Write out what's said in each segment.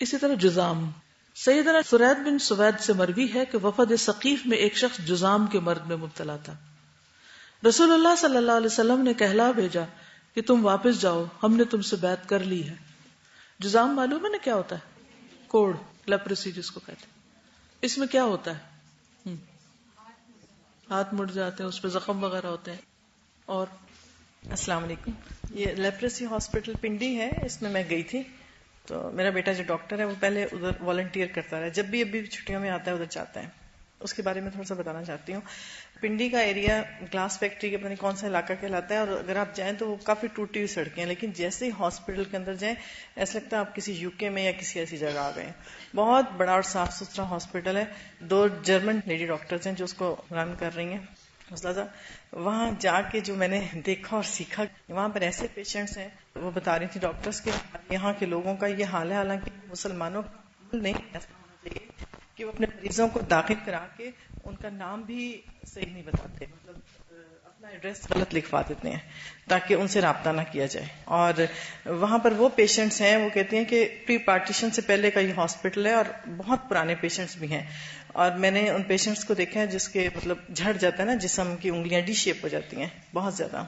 اسی طرح جذام، سیدنا سرید بن سوید سے مروی ہے کہ وفد ثقیف میں ایک شخص جذام کے مرض میں مبتلا تھا. رسول اللہ صلی اللہ علیہ وسلم نے کہلا بھیجا کہ تم واپس جاؤ، ہم نے تم سے بیعت کر لی ہے. جذام معلوم ہے نا کیا ہوتا ہے؟ کوڑ، لیپریسی جس کو کہتے ہیں. اس میں کیا ہوتا ہے؟ ہاتھ مڑ جاتے ہیں، اس پہ زخم وغیرہ ہوتے ہیں. اور السلام علیکم. یہ لیپریسی ہاسپٹل پنڈی ہے، اس میں گئی تھی. تو میرا بیٹا جو ڈاکٹر ہے وہ پہلے ادھر والنٹیئر کرتا رہا، جب بھی ابھی چھٹیوں میں آتا ہے ادھر جاتا ہے. اس کے بارے میں تھوڑا سا بتانا چاہتی ہوں. پنڈی کا ایریا گلاس فیکٹری کے پتہ نہیں کون سا علاقہ کہلاتا ہے، اور اگر آپ جائیں تو وہ کافی ٹوٹی ہوئی سڑکیں ہیں، لیکن جیسے ہی ہاسپٹل کے اندر جائیں ایسا لگتا ہے آپ کسی یو کے میں یا کسی ایسی جگہ آ گئے. بہت بڑا اور صاف ستھرا ہاسپٹل ہے. 2 جرمن لیڈی ڈاکٹرز ہیں جو اس کو رن کر رہی ہیں. وہاں جا کے جو میں نے دیکھا اور سیکھا، وہاں پر ایسے پیشنٹس ہیں، وہ بتا رہی تھی ڈاکٹرز کے یہاں کے لوگوں کا یہ حال ہے. حالانکہ مسلمانوں کا عمل نہیں ایسا ہونا چاہیے کہ وہ اپنے مریضوں کو داخل کرا کے ان کا نام بھی صحیح نہیں بتاتے، مطلب اپنا ایڈریس غلط لکھوا دیتے ہیں تاکہ ان سے رابطہ نہ کیا جائے. اور وہاں پر وہ پیشنٹس ہیں، وہ کہتے ہیں کہ پری پارٹیشن سے پہلے کا یہ ہاسپٹل ہے اور بہت پرانے پیشنٹس بھی ہیں. اور میں نے ان پیشنٹس کو دیکھا ہے جس کے مطلب جھڑ جاتا ہے نا جسم کی انگلیاں، ڈی شیپ ہو جاتی ہیں بہت زیادہ.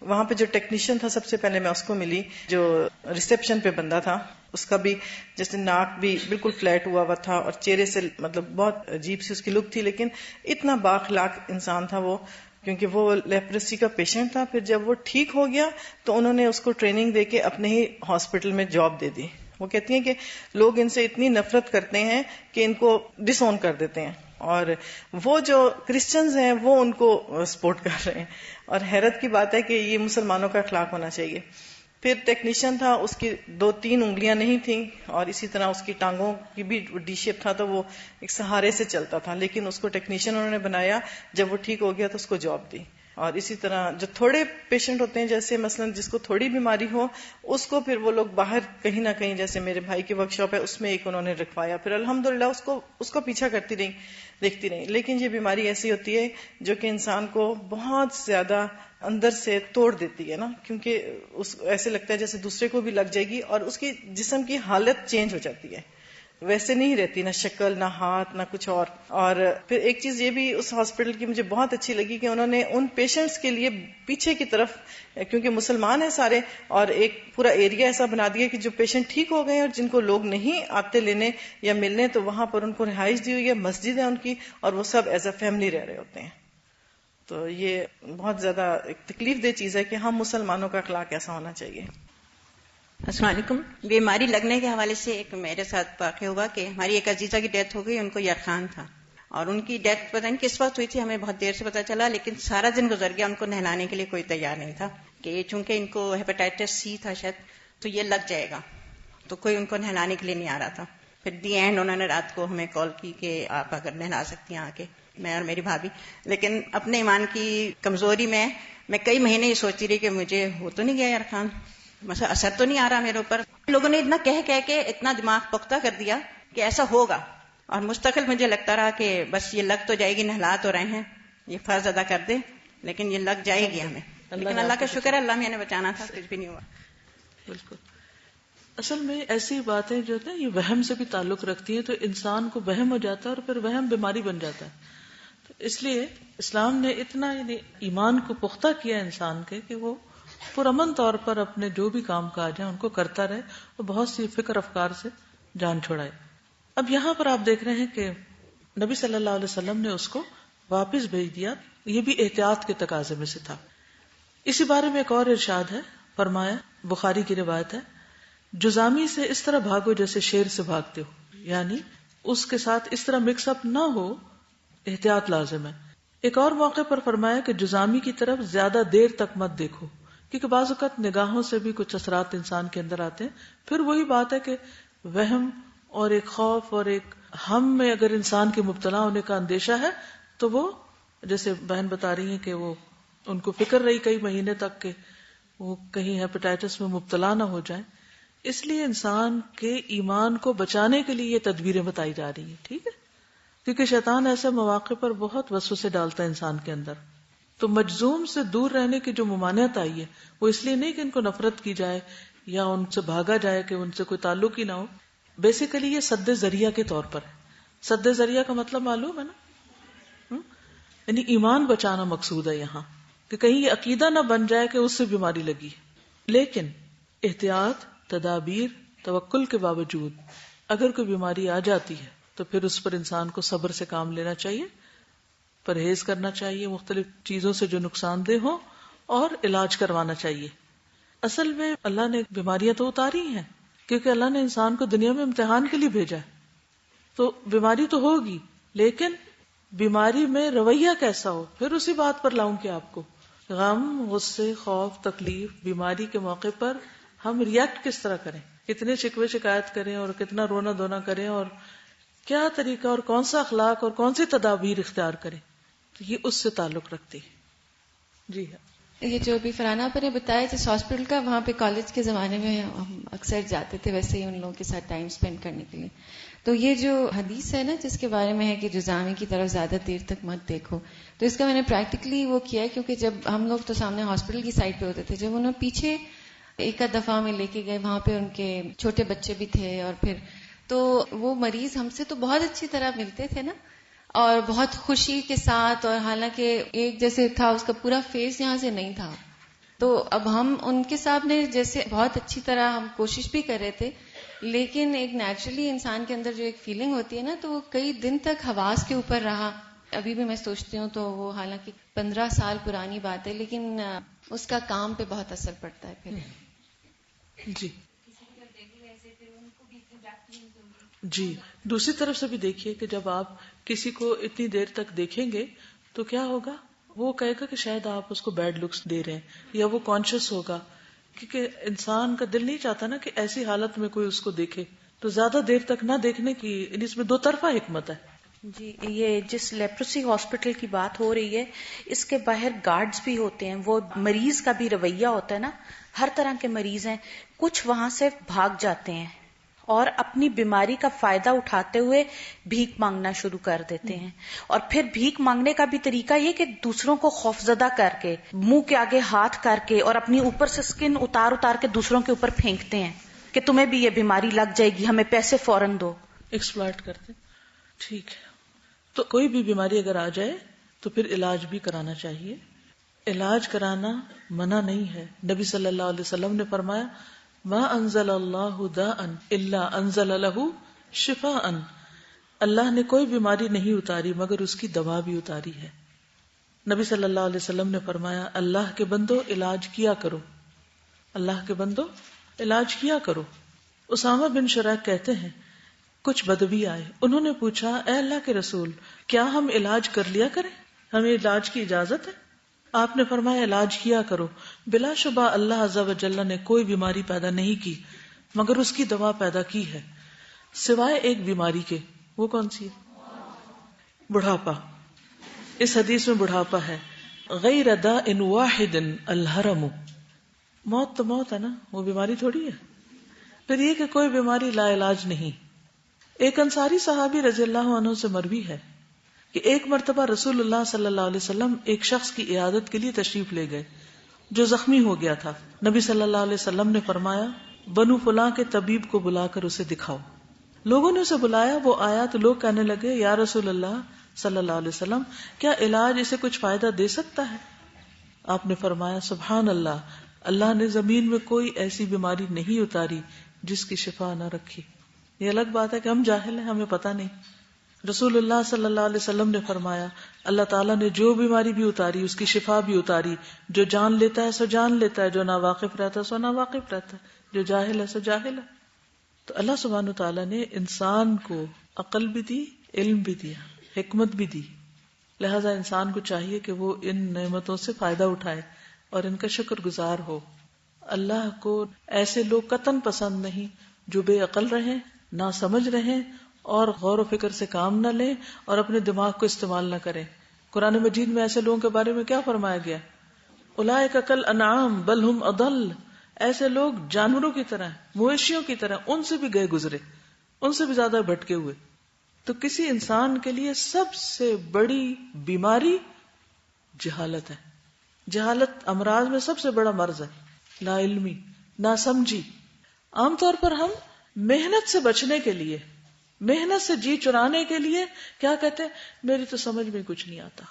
وہاں پہ جو ٹیکنیشین تھا سب سے پہلے میں اس کو ملی، جو ریسپشن پہ بندہ تھا، اس کا بھی جیسے ناک بھی بالکل فلیٹ ہوا تھا اور چہرے سے مطلب بہت عجیب سی اس کی لک تھی، لیکن اتنا بااخلاق انسان تھا وہ، کیونکہ وہ لیپریسی کا پیشنٹ تھا. پھر جب وہ ٹھیک ہو گیا تو انہوں نے اس کو ٹریننگ دے کے اپنے ہی ہاسپٹل میں جاب دے دی. وہ کہتی ہیں کہ لوگ ان سے اتنی نفرت کرتے ہیں کہ ان کو ڈس اون کر دیتے ہیں، اور وہ جو کرسچنز ہیں وہ ان کو سپورٹ کر رہے ہیں. اور حیرت کی بات ہے کہ یہ مسلمانوں کا اخلاق ہونا چاہیے. پھر ٹیکنیشین تھا، اس کی 2-3 انگلیاں نہیں تھیں، اور اسی طرح اس کی ٹانگوں کی بھی ڈی شیپ تھا، تو وہ ایک سہارے سے چلتا تھا، لیکن اس کو ٹیکنیشین انہوں نے بنایا. جب وہ ٹھیک ہو گیا تو اس کو جاب دی. اور اسی طرح جو تھوڑے پیشنٹ ہوتے ہیں، جیسے مثلا جس کو تھوڑی بیماری ہو، اس کو پھر وہ لوگ باہر کہیں نہ کہیں، جیسے میرے بھائی کی ورک شاپ ہے اس میں ایک انہوں نے رکھوایا. پھر الحمدللہ اس کو پیچھا کرتی رہی، دیکھتی رہی. لیکن یہ بیماری ایسی ہوتی ہے جو کہ انسان کو بہت زیادہ اندر سے توڑ دیتی ہے نا، کیونکہ ایسے لگتا ہے جیسے دوسرے کو بھی لگ جائے گی، اور اس کی جسم کی حالت چینج ہو جاتی ہے، ویسے نہیں رہتی، نہ شکل، نہ ہاتھ، نہ کچھ اور. اور پھر ایک چیز یہ بھی اس ہاسپٹل کی مجھے بہت اچھی لگی کہ انہوں نے ان پیشنٹس کے لیے پیچھے کی طرف، کیونکہ مسلمان ہیں سارے، اور ایک پورا ایریا ایسا بنا دیا کہ جو پیشنٹ ٹھیک ہو گئے اور جن کو لوگ نہیں آتے لینے یا ملنے، تو وہاں پر ان کو رہائش دی ہوئی ہے، مسجد ہے ان کی، اور وہ سب ایز اے فیملی رہ رہے ہوتے ہیں. تو یہ بہت زیادہ ایک تکلیف دہ چیز ہے کہ ہم مسلمانوں کا اخلاق ایسا ہونا چاہیے. السلام علیکم. بیماری لگنے کے حوالے سے ایک میرے ساتھ واقع ہوا کہ ہماری ایک عزیزہ کی ڈیتھ ہو گئی. ان کو یرخان تھا، اور ان کی ڈیتھ پتہ نہیں کس وقت ہوئی تھی، ہمیں بہت دیر سے پتہ چلا، لیکن سارا دن گزر گیا، ان کو نہلانے کے لیے کوئی تیار نہیں تھا کہ چونکہ ان کو ہیپاٹائٹس سی تھا شاید، تو یہ لگ جائے گا، تو کوئی ان کو نہلانے کے لیے نہیں آ رہا تھا. پھر دی اینڈ انہوں نے رات کو ہمیں کال کی کہ آپ اگر نہلا سکتی ہیں آ کے، میں اور میری بھابھی. لیکن اپنے ایمان کی کمزوری میں کئی مہینے یہ سوچتی رہی کہ مجھے ہو تو نہیں گیا یرخان، مثلا اثر تو نہیں آ رہا میرے اوپر. لوگوں نے اتنا کہہ کے اتنا دماغ پختہ کر دیا کہ ایسا ہوگا، اور مستقل مجھے لگتا رہا کہ بس یہ لگ تو جائے گی، نہلا تو رہے ہیں، یہ فرض ادا کر دے، لیکن یہ لگ جائے گی ہمیں. لیکن اللہ کا شکر ہے، اللہ میں نے بچانا تھا، کچھ بھی نہیں ہوا. بالکل. اصل میں ایسی باتیں جو ہے یہ وہم سے بھی تعلق رکھتی ہیں، تو انسان کو وہم ہو جاتا ہے اور پھر وہم بیماری بن جاتا ہے. تو اس لیے اسلام نے اتنا ایمان کو پختہ کیا انسان کے کہ وہ پرامن طور پر اپنے جو بھی کام کاج ہیں ان کو کرتا رہے اور بہت سی فکر افکار سے جان چھڑائے. اب یہاں پر آپ دیکھ رہے ہیں کہ نبی صلی اللہ علیہ وسلم نے اس کو واپس بھیج دیا. یہ بھی احتیاط کے تقاضے میں سے تھا. اسی بارے میں ایک اور ارشاد ہے، فرمایا، بخاری کی روایت ہے، جزامی سے اس طرح بھاگو جیسے شیر سے بھاگتے ہو، یعنی اس کے ساتھ اس طرح مکس اپ نہ ہو، احتیاط لازم ہے. ایک اور موقع پر فرمایا کہ جزامی کی طرف زیادہ دیر تک مت دیکھو، کیونکہ بعض اوقات نگاہوں سے بھی کچھ اثرات انسان کے اندر آتے ہیں. پھر وہی بات ہے کہ وہم اور ایک خوف اور ایک ہم میں اگر انسان کے مبتلا ہونے کا اندیشہ ہے تو وہ، جیسے بہن بتا رہی ہیں کہ وہ ان کو فکر رہی کئی مہینے تک کہ وہ کہیں ہیپاٹائٹس میں مبتلا نہ ہو جائیں. اس لیے انسان کے ایمان کو بچانے کے لیے یہ تدبیریں بتائی جا رہی ہیں. ٹھیک ہے، کیونکہ شیطان ایسے مواقع پر بہت وسوسے ڈالتا ہے انسان کے اندر. تو مجذوم سے دور رہنے کی جو ممانعت آئی ہے وہ اس لیے نہیں کہ ان کو نفرت کی جائے یا ان سے بھاگا جائے کہ ان سے کوئی تعلق ہی نہ ہو، بیسیکلی یہ سد ذریعہ کے طور پر ہے. سد ذریعہ کا مطلب معلوم ہے نا, یعنی ایمان بچانا مقصود ہے یہاں, کہ کہیں یہ عقیدہ نہ بن جائے کہ اس سے بیماری لگی. لیکن احتیاط, تدابیر, توکل کے باوجود اگر کوئی بیماری آ جاتی ہے تو پھر اس پر انسان کو صبر سے کام لینا چاہیے, پرہیز کرنا چاہیے مختلف چیزوں سے جو نقصان دہ ہوں, اور علاج کروانا چاہیے. اصل میں اللہ نے بیماریاں تو اتاری ہیں کیونکہ اللہ نے انسان کو دنیا میں امتحان کے لیے بھیجا ہے. تو بیماری تو ہوگی, لیکن بیماری میں رویہ کیسا ہو, پھر اسی بات پر لاؤں کہ آپ کو غم, غصے, خوف, تکلیف, بیماری کے موقع پر ہم ریئیکٹ کس طرح کریں, کتنے شکوے شکایت کریں اور کتنا رونا دھونا کریں, اور کیا طریقہ اور کون سا اخلاق اور کون سی تدابیر اختیار کریں, تو یہ اس سے تعلق رکھتی ہے. جی ہاں, یہ جو ابھی فرحانہ آپ نے بتایا جس ہاسپٹل کا, وہاں پہ کالج کے زمانے میں ہم اکثر جاتے تھے ویسے ہی ان لوگوں کے ساتھ ٹائم سپینڈ کرنے کے لیے. تو یہ جو حدیث ہے نا جس کے بارے میں ہے کہ جزامی کی طرف زیادہ دیر تک مت دیکھو, تو اس کا میں نے پریکٹیکلی وہ کیا ہے, کیونکہ جب ہم لوگ تو سامنے ہاسپٹل کی سائڈ پہ ہوتے تھے, جب انہوں پیچھے ایک دفعہ میں لے کے گئے, وہاں پہ ان کے چھوٹے بچے بھی تھے, اور پھر تو وہ مریض ہم سے تو بہت اچھی طرح ملتے تھے نا, اور بہت خوشی کے ساتھ, اور حالانکہ ایک جیسے تھا اس کا پورا فیس یہاں سے نہیں تھا. تو اب ہم ان کے سامنے جیسے بہت اچھی طرح ہم کوشش بھی کر رہے تھے, لیکن ایک نیچرلی انسان کے اندر جو ایک فیلنگ ہوتی ہے نا, تو وہ کئی دن تک حواس کے اوپر رہا. ابھی بھی میں سوچتی ہوں تو وہ حالانکہ 15 سال پرانی بات ہے, لیکن اس کا کام پہ بہت اثر پڑتا ہے پھر. جی جی, دوسری طرف سے بھی دیکھیے کہ جب آپ کسی کو اتنی دیر تک دیکھیں گے تو کیا ہوگا, وہ کہے گا کہ شاید آپ اس کو بیڈ لکس دے رہے ہیں, یا وہ کانشیس ہوگا, کیونکہ انسان کا دل نہیں چاہتا نا کہ ایسی حالت میں کوئی اس کو دیکھے. تو زیادہ دیر تک نہ دیکھنے کی اس میں دو طرفہ حکمت ہے. جی, یہ جس لیپروسی ہاسپٹل کی بات ہو رہی ہے, اس کے باہر گارڈز بھی ہوتے ہیں. وہ مریض کا بھی رویہ ہوتا ہے نا, ہر طرح کے مریض ہیں, کچھ وہاں سے بھاگ جاتے ہیں اور اپنی بیماری کا فائدہ اٹھاتے ہوئے بھیک مانگنا شروع کر دیتے ہیں. اور پھر بھیک مانگنے کا بھی طریقہ یہ کہ دوسروں کو خوفزدہ کر کے, منہ کے آگے ہاتھ کر کے, اور اپنی اوپر سے سکن اتار کے دوسروں کے اوپر پھینکتے ہیں کہ تمہیں بھی یہ بیماری لگ جائے گی, ہمیں پیسے فوراً دو. ایکسپلائٹ کرتے. ٹھیک ہے, تو کوئی بھی بیماری اگر آ جائے تو پھر علاج بھی کرانا چاہیے. علاج کرانا منع نہیں ہے. نبی صلی اللہ علیہ وسلم نے فرمایا ما انزل اللہ داء الا انزل له شفاء, اللہ نے کوئی بیماری نہیں اتاری مگر اس کی دوا بھی اتاری ہے. نبی صلی اللہ علیہ وسلم نے فرمایا اللہ کے بندو علاج کیا کرو, اللہ کے بندو علاج کیا کرو. اسامہ بن شریح کہتے ہیں کچھ بدوی آئے, انہوں نے پوچھا اے اللہ کے رسول کیا ہم علاج کر لیا کریں, ہمیں علاج کی اجازت ہے؟ آپ نے فرمایا علاج کیا کرو, بلا شبہ اللہ عز و جل نے کوئی بیماری پیدا نہیں کی مگر اس کی دوا پیدا کی ہے, سوائے ایک بیماری کے. وہ کون سی ہے؟ بڑھاپا. اس حدیث میں بڑھاپا ہے. غیر داء واحد الحرم, موت تو موت ہے نا, وہ بیماری تھوڑی ہے. پھر یہ کہ کوئی بیماری لا علاج نہیں. ایک انصاری صحابی رضی اللہ عنہ سے مروی ہے کہ ایک مرتبہ رسول اللہ صلی اللہ علیہ وسلم ایک شخص کی عیادت کے لیے تشریف لے گئے جو زخمی ہو گیا تھا. نبی صلی اللہ علیہ وسلم نے فرمایا بنو فلاں کے طبیب کو بلا کر اسے دکھاؤ. لوگوں نے اسے بلایا, وہ آیا تو لوگ کہنے لگے یا رسول اللہ صلی اللہ علیہ وسلم کیا علاج اسے کچھ فائدہ دے سکتا ہے؟ آپ نے فرمایا سبحان اللہ, اللہ نے زمین میں کوئی ایسی بیماری نہیں اتاری جس کی شفا نہ رکھی. یہ الگ بات ہے کہ ہم جاہل ہیں, ہمیں پتہ نہیں. رسول اللہ صلی اللہ علیہ وسلم نے فرمایا اللہ تعالیٰ نے جو بیماری بھی اتاری اس کی شفا بھی اتاری. جو جان لیتا ہے سو جان لیتا ہے, جو ناواقف رہتا ہے سو ناواقف رہتا ہے, جو جاہل ہے سو جاہل ہے. تو اللہ سبحانہ تعالیٰ نے انسان کو عقل بھی دی, علم بھی دیا, حکمت بھی دی. لہذا انسان کو چاہیے کہ وہ ان نعمتوں سے فائدہ اٹھائے اور ان کا شکر گزار ہو. اللہ کو ایسے لوگ قطعاً پسند نہیں جو بے عقل رہیں, نہ سمجھ رہیں اور غور و فکر سے کام نہ لیں اور اپنے دماغ کو استعمال نہ کریں. قرآن مجید میں ایسے لوگوں کے بارے میں کیا فرمایا گیا؟ اولئک کالانعام بل ہم اضل, ایسے لوگ جانوروں کی طرح, مویشیوں کی طرح, ان سے بھی گئے گزرے, ان سے بھی زیادہ بھٹکے ہوئے. تو کسی انسان کے لیے سب سے بڑی بیماری جہالت ہے. جہالت امراض میں سب سے بڑا مرض ہے, لا علمی, نہ سمجھی. عام طور پر ہم محنت سے بچنے کے لیے، محنت سے جی چرانے کے لیے کیا کہتے ہیں، میری تو سمجھ میں کچھ نہیں آتا،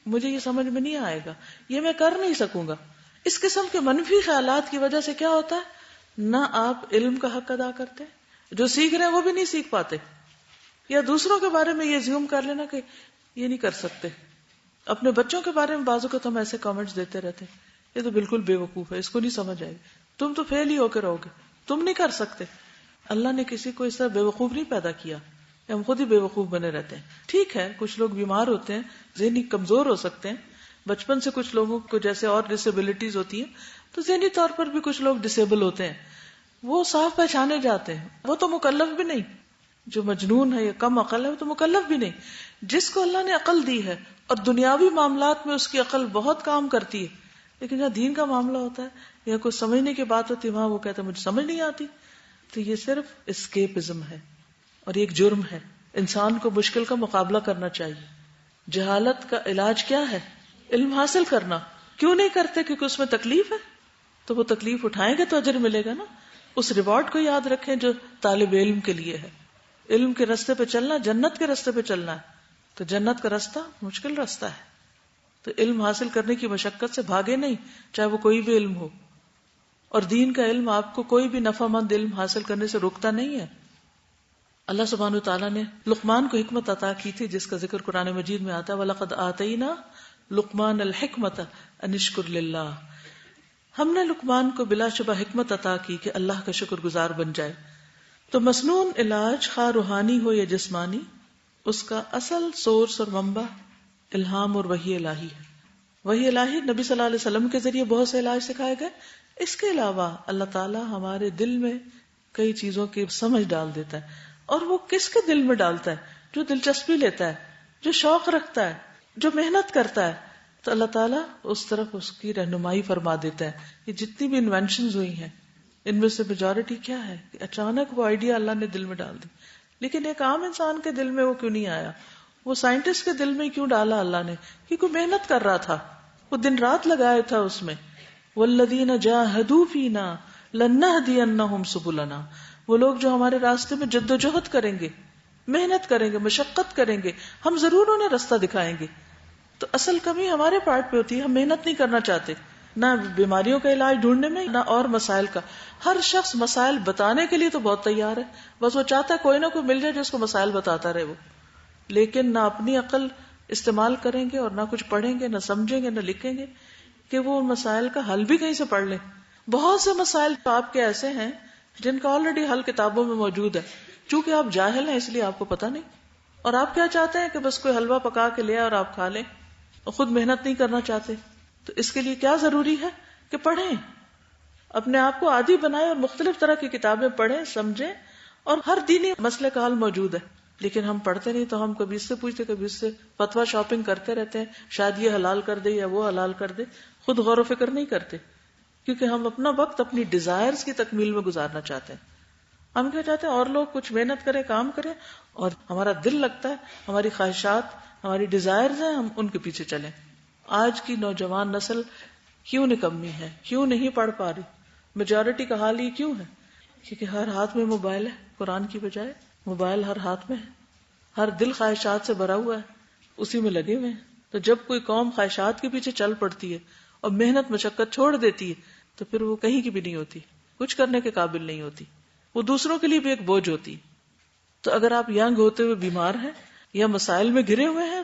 مجھے یہ سمجھ میں نہیں آئے گا، یہ میں کر نہیں سکوں گا. اس قسم کے منفی خیالات کی وجہ سے کیا ہوتا ہے، نہ آپ علم کا حق ادا کرتے، جو سیکھ رہے ہیں وہ بھی نہیں سیکھ پاتے، یا دوسروں کے بارے میں یہ زیوم کر لینا کہ یہ نہیں کر سکتے. اپنے بچوں کے بارے میں بعض اوقات ہم ایسے کامنٹس دیتے رہتے ہیں، یہ تو بالکل بے وقوف ہے، اس کو نہیں سمجھ آئے گی، تم تو فیل ہی ہو کے رہو گے، تم نہیں کر سکتے. اللہ نے کسی کو اس طرح بے وقوف نہیں پیدا کیا، ہم خود ہی بے وقوف بنے رہتے ہیں. ٹھیک ہے کچھ لوگ بیمار ہوتے ہیں، ذہنی کمزور ہو سکتے ہیں، بچپن سے کچھ لوگوں کو جیسے اور ڈسیبلٹیز ہوتی ہیں تو ذہنی طور پر بھی کچھ لوگ ڈسیبل ہوتے ہیں، وہ صاف پہچانے جاتے ہیں، وہ تو مکلف بھی نہیں. جو مجنون ہے یا کم عقل ہے وہ تو مکلف بھی نہیں. جس کو اللہ نے عقل دی ہے اور دنیاوی معاملات میں اس کی عقل بہت کام کرتی ہے، لیکن جہاں دین کا معاملہ ہوتا ہے یا کوئی سمجھنے کی بات ہوتی ہے وہاں وہ کہتا ہے مجھے سمجھ نہیں آتی. تو یہ صرف اسکیپزم ہے اور یہ ایک جرم ہے. انسان کو مشکل کا مقابلہ کرنا چاہیے. جہالت کا علاج کیا ہے؟ علم حاصل کرنا. کیوں نہیں کرتے؟ کیونکہ اس میں تکلیف ہے، تو وہ تکلیف اٹھائیں گے تو اجر ملے گا نا. اس ریوارڈ کو یاد رکھیں جو طالب علم کے لیے ہے. علم کے راستے پہ چلنا جنت کے راستے پہ چلنا ہے، تو جنت کا راستہ مشکل راستہ ہے. تو علم حاصل کرنے کی مشقت سے بھاگے نہیں، چاہے وہ کوئی بھی علم ہو. اور دین کا علم آپ کو کوئی بھی نفع مند علم حاصل کرنے سے روکتا نہیں ہے. اللہ سبحانہ وتعالیٰ نے لقمان کو حکمت عطا کی تھی جس کا ذکر قرآن مجید میں آتا ہے، وَلَقَدْ آتَيْنَا لقمان الحکمت ان اشکر للہ. ہم نے لقمان کو بلا شبہ حکمت عطا کی کہ اللہ کا شکر گزار بن جائے. تو مسنون علاج خواہ روحانی ہو یا جسمانی، اس کا اصل سورس اور منبع الہام اور وحی الہی ہے. وحی الہی نبی صلی اللہ علیہ وسلم کے ذریعے بہت سے علاج سکھائے گئے. اس کے علاوہ اللہ تعالیٰ ہمارے دل میں کئی چیزوں کی سمجھ ڈال دیتا ہے. اور وہ کس کے دل میں ڈالتا ہے؟ جو دلچسپی لیتا ہے، جو شوق رکھتا ہے، جو محنت کرتا ہے، تو اللہ تعالیٰ اس طرف اس کی رہنمائی فرما دیتا ہے. یہ جتنی بھی انوینشنز ہوئی ہیں ان میں سے میجورٹی کیا ہے کہ اچانک وہ آئیڈیا اللہ نے دل میں ڈال دی. لیکن ایک عام انسان کے دل میں وہ کیوں نہیں آیا؟ وہ سائنٹسٹ کے دل میں کیوں ڈالا اللہ نے؟ کیونکہ محنت کر رہا تھا، وہ دن رات لگایا تھا اس میں. والذین جاہدوا فینا لنہدینہم سبلنا. وہ لوگ جو ہمارے راستے میں جد و جہد کریں گے، محنت کریں گے، مشقت کریں گے، ہم ضرور انہیں راستہ دکھائیں گے. تو اصل کمی ہمارے پارٹ پہ ہوتی ہے، ہم محنت نہیں کرنا چاہتے، نہ بیماریوں کا علاج ڈھونڈنے میں نہ اور مسائل کا. ہر شخص مسائل بتانے کے لیے تو بہت تیار ہے، بس وہ چاہتا ہے کوئی نہ کوئی مل جائے جو اس کو مسائل بتاتا رہے. وہ لیکن نہ اپنی عقل استعمال کریں گے اور نہ کچھ پڑھیں گے، نہ سمجھیں گے، نہ لکھیں گے کہ وہ ان مسائل کا حل بھی کہیں سے پڑھ لیں. بہت سے مسائل آپ کے ایسے ہیں جن کا آلریڈی حل کتابوں میں موجود ہے، چونکہ آپ جاہل ہیں اس لیے آپ کو پتہ نہیں. اور آپ کیا چاہتے ہیں کہ بس کوئی حلوہ پکا کے لے اور آپ کھا لیں، اور خود محنت نہیں کرنا چاہتے. تو اس کے لیے کیا ضروری ہے کہ پڑھیں، اپنے آپ کو عادی بنائیں اور مختلف طرح کی کتابیں پڑھیں، سمجھیں. اور ہر دینی مسئلے کا حل موجود ہے، لیکن ہم پڑھتے نہیں. تو ہم کبھی اس سے پوچھتے، کبھی اس سے فتویٰ شاپنگ کرتے رہتے ہیں، شاید یہ حلال کر دے یا وہ حلال کر دے. خود غور و فکر نہیں کرتے، کیونکہ ہم اپنا وقت اپنی ڈیزائرز کی تکمیل میں گزارنا چاہتے ہیں. ہم کیا چاہتے ہیں اور لوگ کچھ محنت کریں، کام کریں، اور ہمارا دل لگتا ہے، ہماری خواہشات، ہماری ڈیزائرز ہیں، ہم ان کے پیچھے چلیں. آج کی نوجوان نسل کیوں نکمی ہے، کیوں نہیں پڑھ پا رہی؟ میجورٹی کا حال یہ کیوں ہے؟ کیونکہ ہر ہاتھ میں موبائل ہے. قرآن کی بجائے موبائل ہر ہاتھ میں ہے، ہر دل خواہشات سے بھرا ہوا ہے، اسی میں لگے ہوئے ہیں. تو جب کوئی قوم خواہشات کے پیچھے چل پڑتی ہے اور محنت مشقت چھوڑ دیتی ہے تو پھر وہ کہیں کی بھی نہیں ہوتی، کچھ کرنے کے قابل نہیں ہوتی، وہ دوسروں کے لیے بھی ایک بوجھ ہوتی. تو اگر آپ ینگ ہوتے ہوئے بیمار ہیں یا مسائل میں گھرے ہوئے ہیں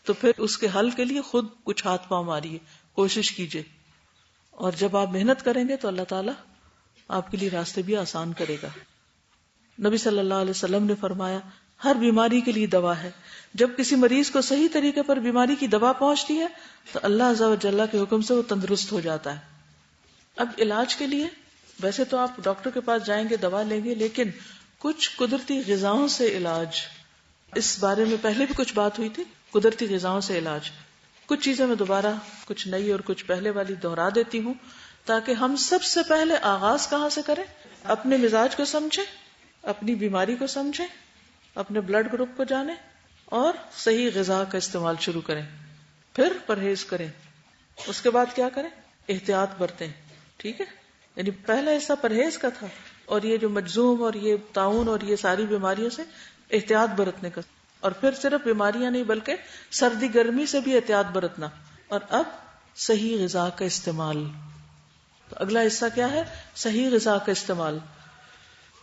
تو پھر اس کے حل کے لیے خود کچھ ہاتھ پاؤں ماریے، کوشش کیجیے. اور جب آپ محنت کریں گے تو اللہ تعالیٰ آپ کے لیے راستے بھی آسان کرے گا. نبی صلی اللہ علیہ وسلم نے فرمایا ہر بیماری کے لیے دوا ہے. جب کسی مریض کو صحیح طریقے پر بیماری کی دوا پہنچتی ہے تو اللہ عز و جل کے حکم سے وہ تندرست ہو جاتا ہے. اب علاج کے لیے ویسے تو آپ ڈاکٹر کے پاس جائیں گے، دوا لیں گے، لیکن کچھ قدرتی غذاؤں سے علاج، اس بارے میں پہلے بھی کچھ بات ہوئی تھی. قدرتی غذاؤں سے علاج، کچھ چیزیں میں دوبارہ کچھ نئی اور کچھ پہلے والی دہرا دیتی ہوں تاکہ ہم سب سے پہلے آغاز کہاں سے کریں؟ اپنے مزاج کو سمجھیں، اپنی بیماری کو سمجھیں، اپنے بلڈ گروپ کو جانیں اور صحیح غذا کا استعمال شروع کریں. پھر پرہیز کریں. اس کے بعد کیا کریں؟ احتیاط برتیں. ٹھیک ہے، یعنی پہلا حصہ پرہیز کا تھا، اور یہ جو مجزوم اور یہ طاعون اور یہ ساری بیماریوں سے احتیاط برتنے کا، اور پھر صرف بیماریاں نہیں بلکہ سردی گرمی سے بھی احتیاط برتنا، اور اب صحیح غذا کا استعمال. تو اگلا حصہ کیا ہے؟ صحیح غذا کا استعمال.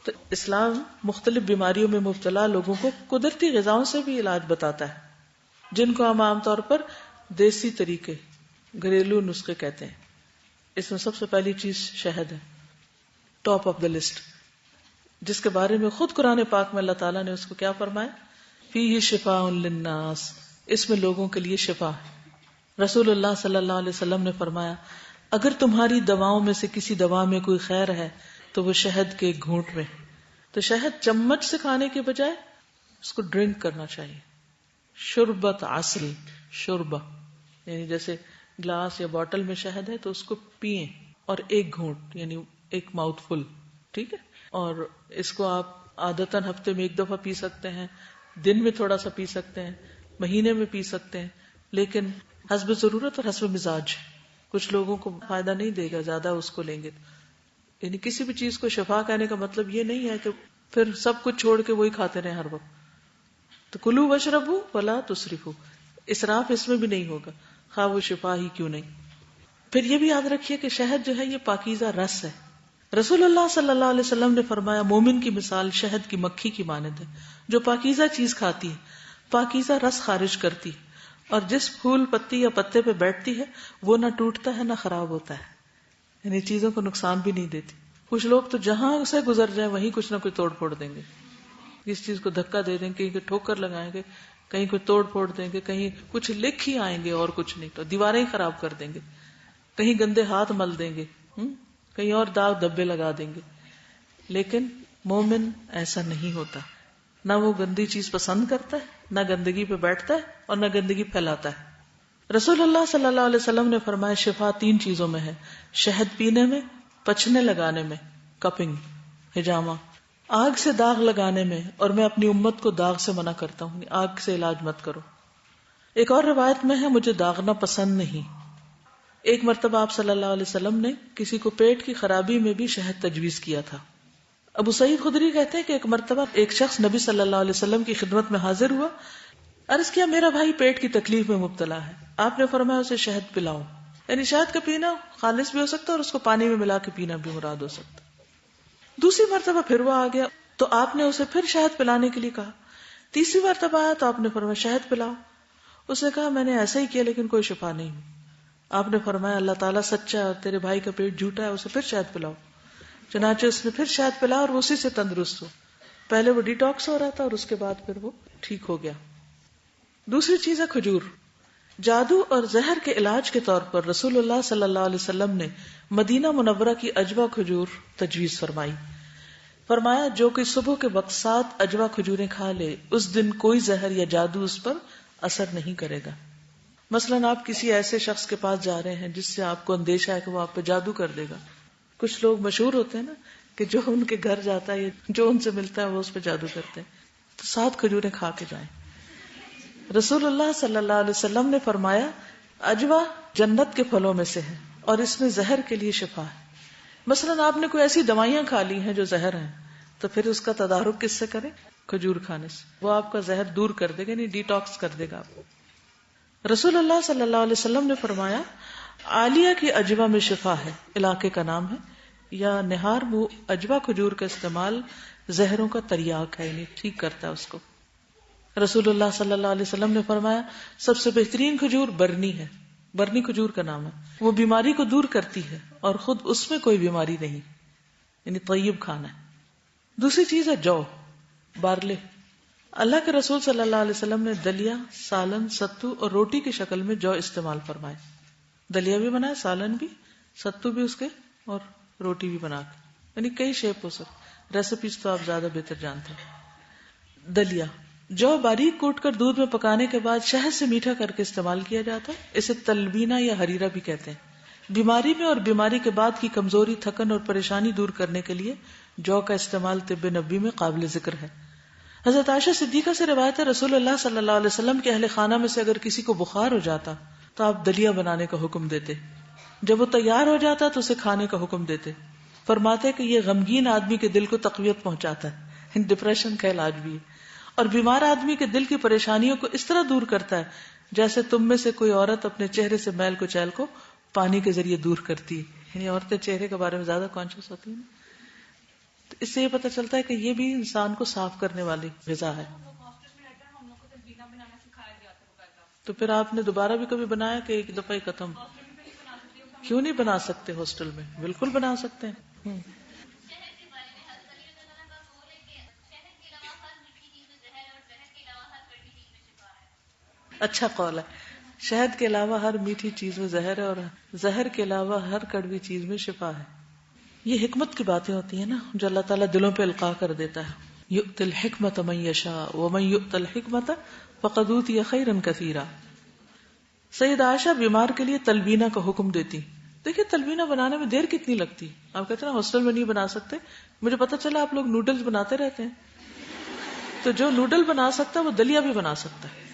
تو اسلام مختلف بیماریوں میں مبتلا لوگوں کو قدرتی غذاؤں سے بھی علاج بتاتا ہے، جن کو ہم عام طور پر دیسی طریقے، گھریلو نسخے کہتے ہیں. اس میں سب سے پہلی چیز شہد ہے، ٹاپ آف دا لسٹ، جس کے بارے میں خود قرآن پاک میں اللہ تعالیٰ نے اس کو کیا فرمایا؟ فیہ شفاء للناس، اس میں لوگوں کے لیے شفا ہے. رسول اللہ صلی اللہ علیہ وسلم نے فرمایا اگر تمہاری دواؤں میں سے کسی دوا میں کوئی خیر ہے تو وہ شہد کے ایک گھونٹ میں. تو شہد چمچ سے کھانے کے بجائے اس کو ڈرنک کرنا چاہیے. شربت عسل، شربہ یعنی جیسے گلاس یا باٹل میں شہد ہے تو اس کو پیئیں، اور ایک گھونٹ یعنی ایک ماؤتھ فل، ٹھیک ہے. اور اس کو آپ عادتاً ہفتے میں ایک دفعہ پی سکتے ہیں، دن میں تھوڑا سا پی سکتے ہیں، مہینے میں پی سکتے ہیں، لیکن حسب ضرورت اور حسب مزاج. کچھ لوگوں کو فائدہ نہیں دے گا، زیادہ اس کو لیں گے. یعنی کسی بھی چیز کو شفا کہنے کا مطلب یہ نہیں ہے کہ پھر سب کچھ چھوڑ کے وہی کھاتے رہیں ہر وقت. تو کلو وشربو ولا تسرفو، اسراف اس میں بھی نہیں ہوگا، خواہ وہ شفا ہی کیوں نہیں. پھر یہ بھی یاد رکھیے کہ شہد جو ہے یہ پاکیزہ رس ہے. رسول اللہ صلی اللہ علیہ وسلم نے فرمایا مومن کی مثال شہد کی مکھی کی مانند ہے جو پاکیزہ چیز کھاتی ہے، پاکیزہ رس خارج کرتی ہے، اور جس پھول پتی یا پتے پہ بیٹھتی ہے وہ نہ ٹوٹتا ہے نہ خراب ہوتا ہے، یعنی چیزوں کو نقصان بھی نہیں دیتی. کچھ لوگ تو جہاں سے گزر جائیں وہیں کچھ نہ کچھ توڑ پھوڑ دیں گے، کس چیز کو دھکا دے دیں گے، کہیں ٹھوکر لگائیں گے، کہیں کوئی توڑ پھوڑ دیں گے، کہیں کچھ لکھ ہی آئیں گے اور کچھ نہیں تو دیواریں ہی خراب کر دیں گے، کہیں گندے ہاتھ مل دیں گے، کہیں اور داغ دھبے لگا دیں گے. لیکن مومن ایسا نہیں ہوتا، نہ وہ گندی چیز پسند کرتا ہے، نہ گندگی پہ بیٹھتا ہے اور نہ گندگی پھیلاتا ہے. رسول اللہ صلی اللہ علیہ وسلم نے فرمایا شفا 3 چیزوں میں ہے، شہد پینے میں، پچھنے لگانے میں، کپنگ ہجامہ، آگ سے داغ لگانے میں، اور میں اپنی امت کو داغ سے منع کرتا ہوں، آگ سے علاج مت کرو. ایک اور روایت میں ہے مجھے داغنا پسند نہیں. ایک مرتبہ آپ صلی اللہ علیہ وسلم نے کسی کو پیٹ کی خرابی میں بھی شہد تجویز کیا تھا. ابو سعید خدری کہتے ہیں کہ ایک مرتبہ ایک شخص نبی صلی اللہ علیہ وسلم کی خدمت میں حاضر ہوا، عرض کیا میرا بھائی پیٹ کی تکلیف میں مبتلا ہے. آپ نے فرمایا اسے شہد پلاؤ، یعنی شہد کا پینا خالص بھی ہو سکتا ہے اور اس کو پانی میں ملا کے پینا بھی مراد ہو سکتا. دوسری مرتبہ پھر وہ آ گیا تو آپ نے اسے پھر شہد پلانے کے لیے کہا. تیسری مرتبہ آیا تو آپ نے فرمایا شہد پلاؤ. اس نے کہا میں نے ایسا ہی کیا لیکن کوئی شفا نہیں ہوئی. آپ نے فرمایا اللہ تعالیٰ سچا ہے اور تیرے بھائی کا پیٹ جھوٹا ہے، اسے پھر شہد پلاؤ. چنانچہ اس نے پھر شہد پلا اور وہ اسی سے تندرست ہو. پہلے وہ ڈیٹاکس ہو رہا تھا اور اس کے بعد پھر وہ ٹھیک ہو گیا. دوسری چیز ہے کھجور. جادو اور زہر کے علاج کے طور پر رسول اللہ صلی اللہ علیہ وسلم نے مدینہ منورہ کی اجوا کھجور تجویز فرمائی. فرمایا جو کہ صبح کے وقت 7 اجوا کھجوریں کھا لے اس دن کوئی زہر یا جادو اس پر اثر نہیں کرے گا. مثلاً آپ کسی ایسے شخص کے پاس جا رہے ہیں جس سے آپ کو اندیشہ ہے کہ وہ آپ پہ جادو کر دے گا. کچھ لوگ مشہور ہوتے ہیں نا کہ جو ان کے گھر جاتا ہے جو ان سے ملتا ہے وہ اس پہ جادو کرتے ہیں. تو 7 کھجوریں کھا کے جائیں. رسول اللہ صلی اللہ علیہ وسلم نے فرمایا اجوا جنت کے پھلوں میں سے ہے اور اس میں زہر کے لیے شفا ہے. مثلاً آپ نے کوئی ایسی دوائیاں کھا لی ہیں جو زہر ہیں تو پھر اس کا تدارک کس سے کریں؟ کھجور کھانے سے. وہ آپ کا زہر دور کر دے گا، یعنی ڈیٹاکس کر دے گا آپ کو. رسول اللہ صلی اللہ علیہ وسلم نے فرمایا عالیہ کی اجوا میں شفا ہے، علاقے کا نام ہے، یا نہار منہ اجوا کھجور کا استعمال زہروں کا تریاق ہے، یعنی ٹھیک کرتا ہے اس کو. رسول اللہ صلی اللہ علیہ وسلم نے فرمایا سب سے بہترین کھجور برنی ہے، برنی کھجور کا نام ہے، وہ بیماری کو دور کرتی ہے اور خود اس میں کوئی بیماری نہیں، یعنی طیب کھانا ہے. دوسری چیز ہے جو، بارلے. اللہ کے رسول صلی اللہ علیہ وسلم نے دلیا، سالن، ستو اور روٹی کی شکل میں جو استعمال فرمائے. دلیا بھی بنایا، سالن بھی، ستو بھی اس کے، اور روٹی بھی بنا کے، یعنی کئی شیپ ہو سکتی. ریسیپیز تو آپ زیادہ بہتر جانتے ہیں. دلیا جو باریک کوٹ کر دودھ میں پکانے کے بعد شہد سے میٹھا کر کے استعمال کیا جاتا ہے. اسے تلبینہ یا حریرہ بھی کہتے ہیں. بیماری میں اور بیماری کے بعد کی کمزوری، تھکن اور پریشانی دور کرنے کے لیے جو کا استعمال طب نبوی میں قابل ذکر ہے. حضرت عائشہ صدیقہ سے روایت ہے رسول اللہ صلی اللہ علیہ وسلم کے اہل خانہ میں سے اگر کسی کو بخار ہو جاتا تو آپ دلیا بنانے کا حکم دیتے. جب وہ تیار ہو جاتا تو اسے کھانے کا حکم دیتے. فرماتے کہ یہ غمگین آدمی کے دل کو تقویت پہنچاتا ہے، ڈپریشن کا علاج بھی ہے، اور بیمار آدمی کے دل کی پریشانیوں کو اس طرح دور کرتا ہے جیسے تم میں سے کوئی عورت اپنے چہرے سے میل کچیل کو پانی کے ذریعے دور کرتی ہے. یعنی عورتیں چہرے کے بارے میں زیادہ کانشیس ہوتی ہیں. تو اس سے یہ پتہ چلتا ہے کہ یہ بھی انسان کو صاف کرنے والی غذا ہے. تو پھر آپ نے دوبارہ بھی کبھی بنایا کہ ایک دفعہ ہی ختم؟ کیوں نہیں بنا سکتے ہاسٹل میں؟ بالکل بنا سکتے ہیں. اچھا قول ہے. شہد کے علاوہ ہر میٹھی چیز میں زہر ہے اور زہر کے علاوہ ہر کڑوی چیز میں شفا ہے. یہ حکمت کی باتیں ہوتی ہیں نا جو اللہ تعالیٰ دلوں پہ القاء کر دیتا ہے. یؤتی الحکمت من یشاء ومن یؤت الحکمت فقد اوتی خیرا کثیرا. سید عائشہ بیمار کے لیے تلبینہ کا حکم دیتی. دیکھیں تلبینہ بنانے میں دیر کتنی لگتی. آپ کہتے ہیں ہاسٹل میں نہیں بنا سکتے، مجھے پتا چلا آپ لوگ نوڈلز بناتے رہتے ہیں. تو جو نوڈل بنا سکتا ہے وہ دلیا بھی بنا سکتا ہے.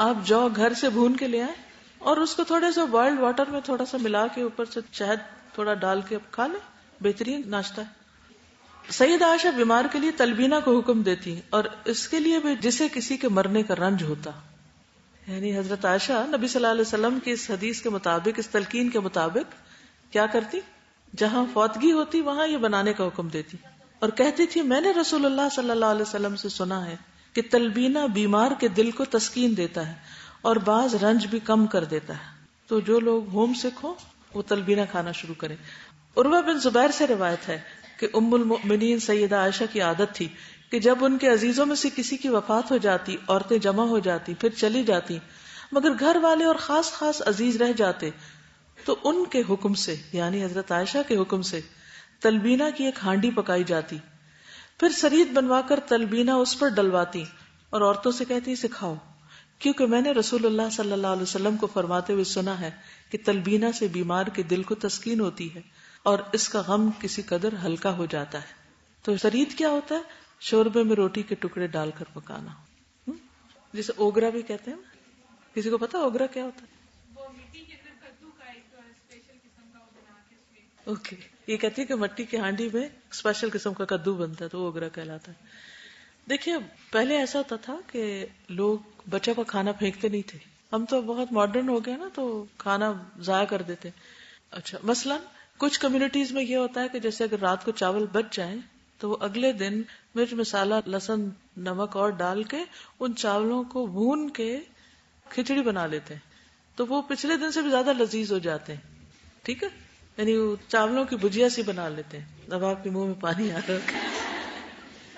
آپ جو گھر سے بھون کے لے آئیں اور اس کو تھوڑے سا بوائلڈ واٹر میں تھوڑا سا ملا کے اوپر سے شہد تھوڑا ڈال کے کھا لیں، بہترین ناشتہ ہے. سید عائشہ بیمار کے لیے تلبینہ کو حکم دیتی اور اس کے لیے بھی جسے کسی کے مرنے کا رنج ہوتا. یعنی حضرت عائشہ نبی صلی اللہ علیہ وسلم کی اس حدیث کے مطابق، اس تلقین کے مطابق کیا کرتی؟ جہاں فوتگی ہوتی وہاں یہ بنانے کا حکم دیتی اور کہتی تھی میں نے رسول اللہ صلی اللہ علیہ وسلم سے سنا ہے کہ تلبینہ بیمار کے دل کو تسکین دیتا ہے اور بعض رنج بھی کم کر دیتا ہے. تو جو لوگ ہوم سک ہوں وہ تلبینہ کھانا شروع کریں. عروہ بن زبیر سے روایت ہے کہ ام المؤمنین سیدہ عائشہ کی عادت تھی کہ جب ان کے عزیزوں میں سے کسی کی وفات ہو جاتی عورتیں جمع ہو جاتی پھر چلی جاتی، مگر گھر والے اور خاص خاص عزیز رہ جاتے تو ان کے حکم سے یعنی حضرت عائشہ کے حکم سے تلبینہ کی ایک ہانڈی پکائی جاتی، پھر سرید بنوا کر تلبینہ اس پر ڈلواتی اور عورتوں سے کہتی سکھاؤ، کیونکہ میں نے رسول اللہ صلی اللہ علیہ وسلم کو فرماتے ہوئے سنا ہے کہ تلبینہ سے بیمار کے دل کو تسکین ہوتی ہے اور اس کا غم کسی قدر ہلکا ہو جاتا ہے. تو سرید کیا ہوتا ہے؟ شوربے میں روٹی کے ٹکڑے ڈال کر پکانا، جسے اوگرا بھی کہتے ہیں. کسی کو پتا اوگرا کیا ہوتا ہے؟ اوکے، یہ کہتی ہے کہ مٹی کی ہانڈی میں اسپیشل قسم کا کدو بنتا ہے تو اوگرا کہلاتا ہے. دیکھیے پہلے ایسا ہوتا تھا کہ لوگ بچوں کا کھانا پھینکتے نہیں تھے. ہم تو بہت ماڈرن ہو گئے نا تو کھانا ضائع کر دیتے. اچھا مثلا کچھ کمیونٹیز میں یہ ہوتا ہے کہ جیسے اگر رات کو چاول بچ جائیں تو وہ اگلے دن مرچ مسالہ لہسن نمک اور ڈال کے ان چاولوں کو بھون کے کھچڑی بنا لیتے ہیں تو وہ پچھلے دن سے بھی زیادہ لذیذ ہو جاتے ہیں. ٹھیک ہے، یعنی وہ چاولوں کی بھجیا سی بنا لیتے ہیں. اب آپ کے منہ میں پانی آ رہا ہے.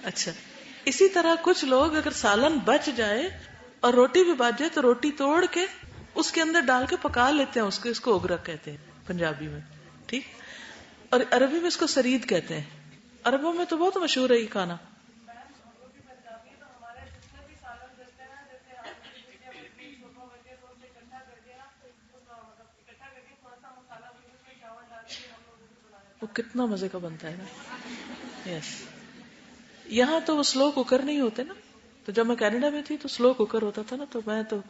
اچھا اسی طرح کچھ لوگ اگر سالن بچ جائے اور روٹی بھی بچ جائے تو روٹی توڑ کے اس کے اندر ڈال کے پکا لیتے ہیں. اس کو اوگرا کہتے ہیں پنجابی میں. ٹھیک، اور عربی میں اس کو سرید کہتے ہیں. عربوں میں تو بہت مشہور ہے یہ کھانا. وہ کتنا مزے کا بنتا ہے نا. یس، یہاں تو وہ سلو کوکر نہیں ہوتے نا. تو جب میں کینیڈا میں تھی تو سلو کوکر ہوتا تھا نا، تو میں تو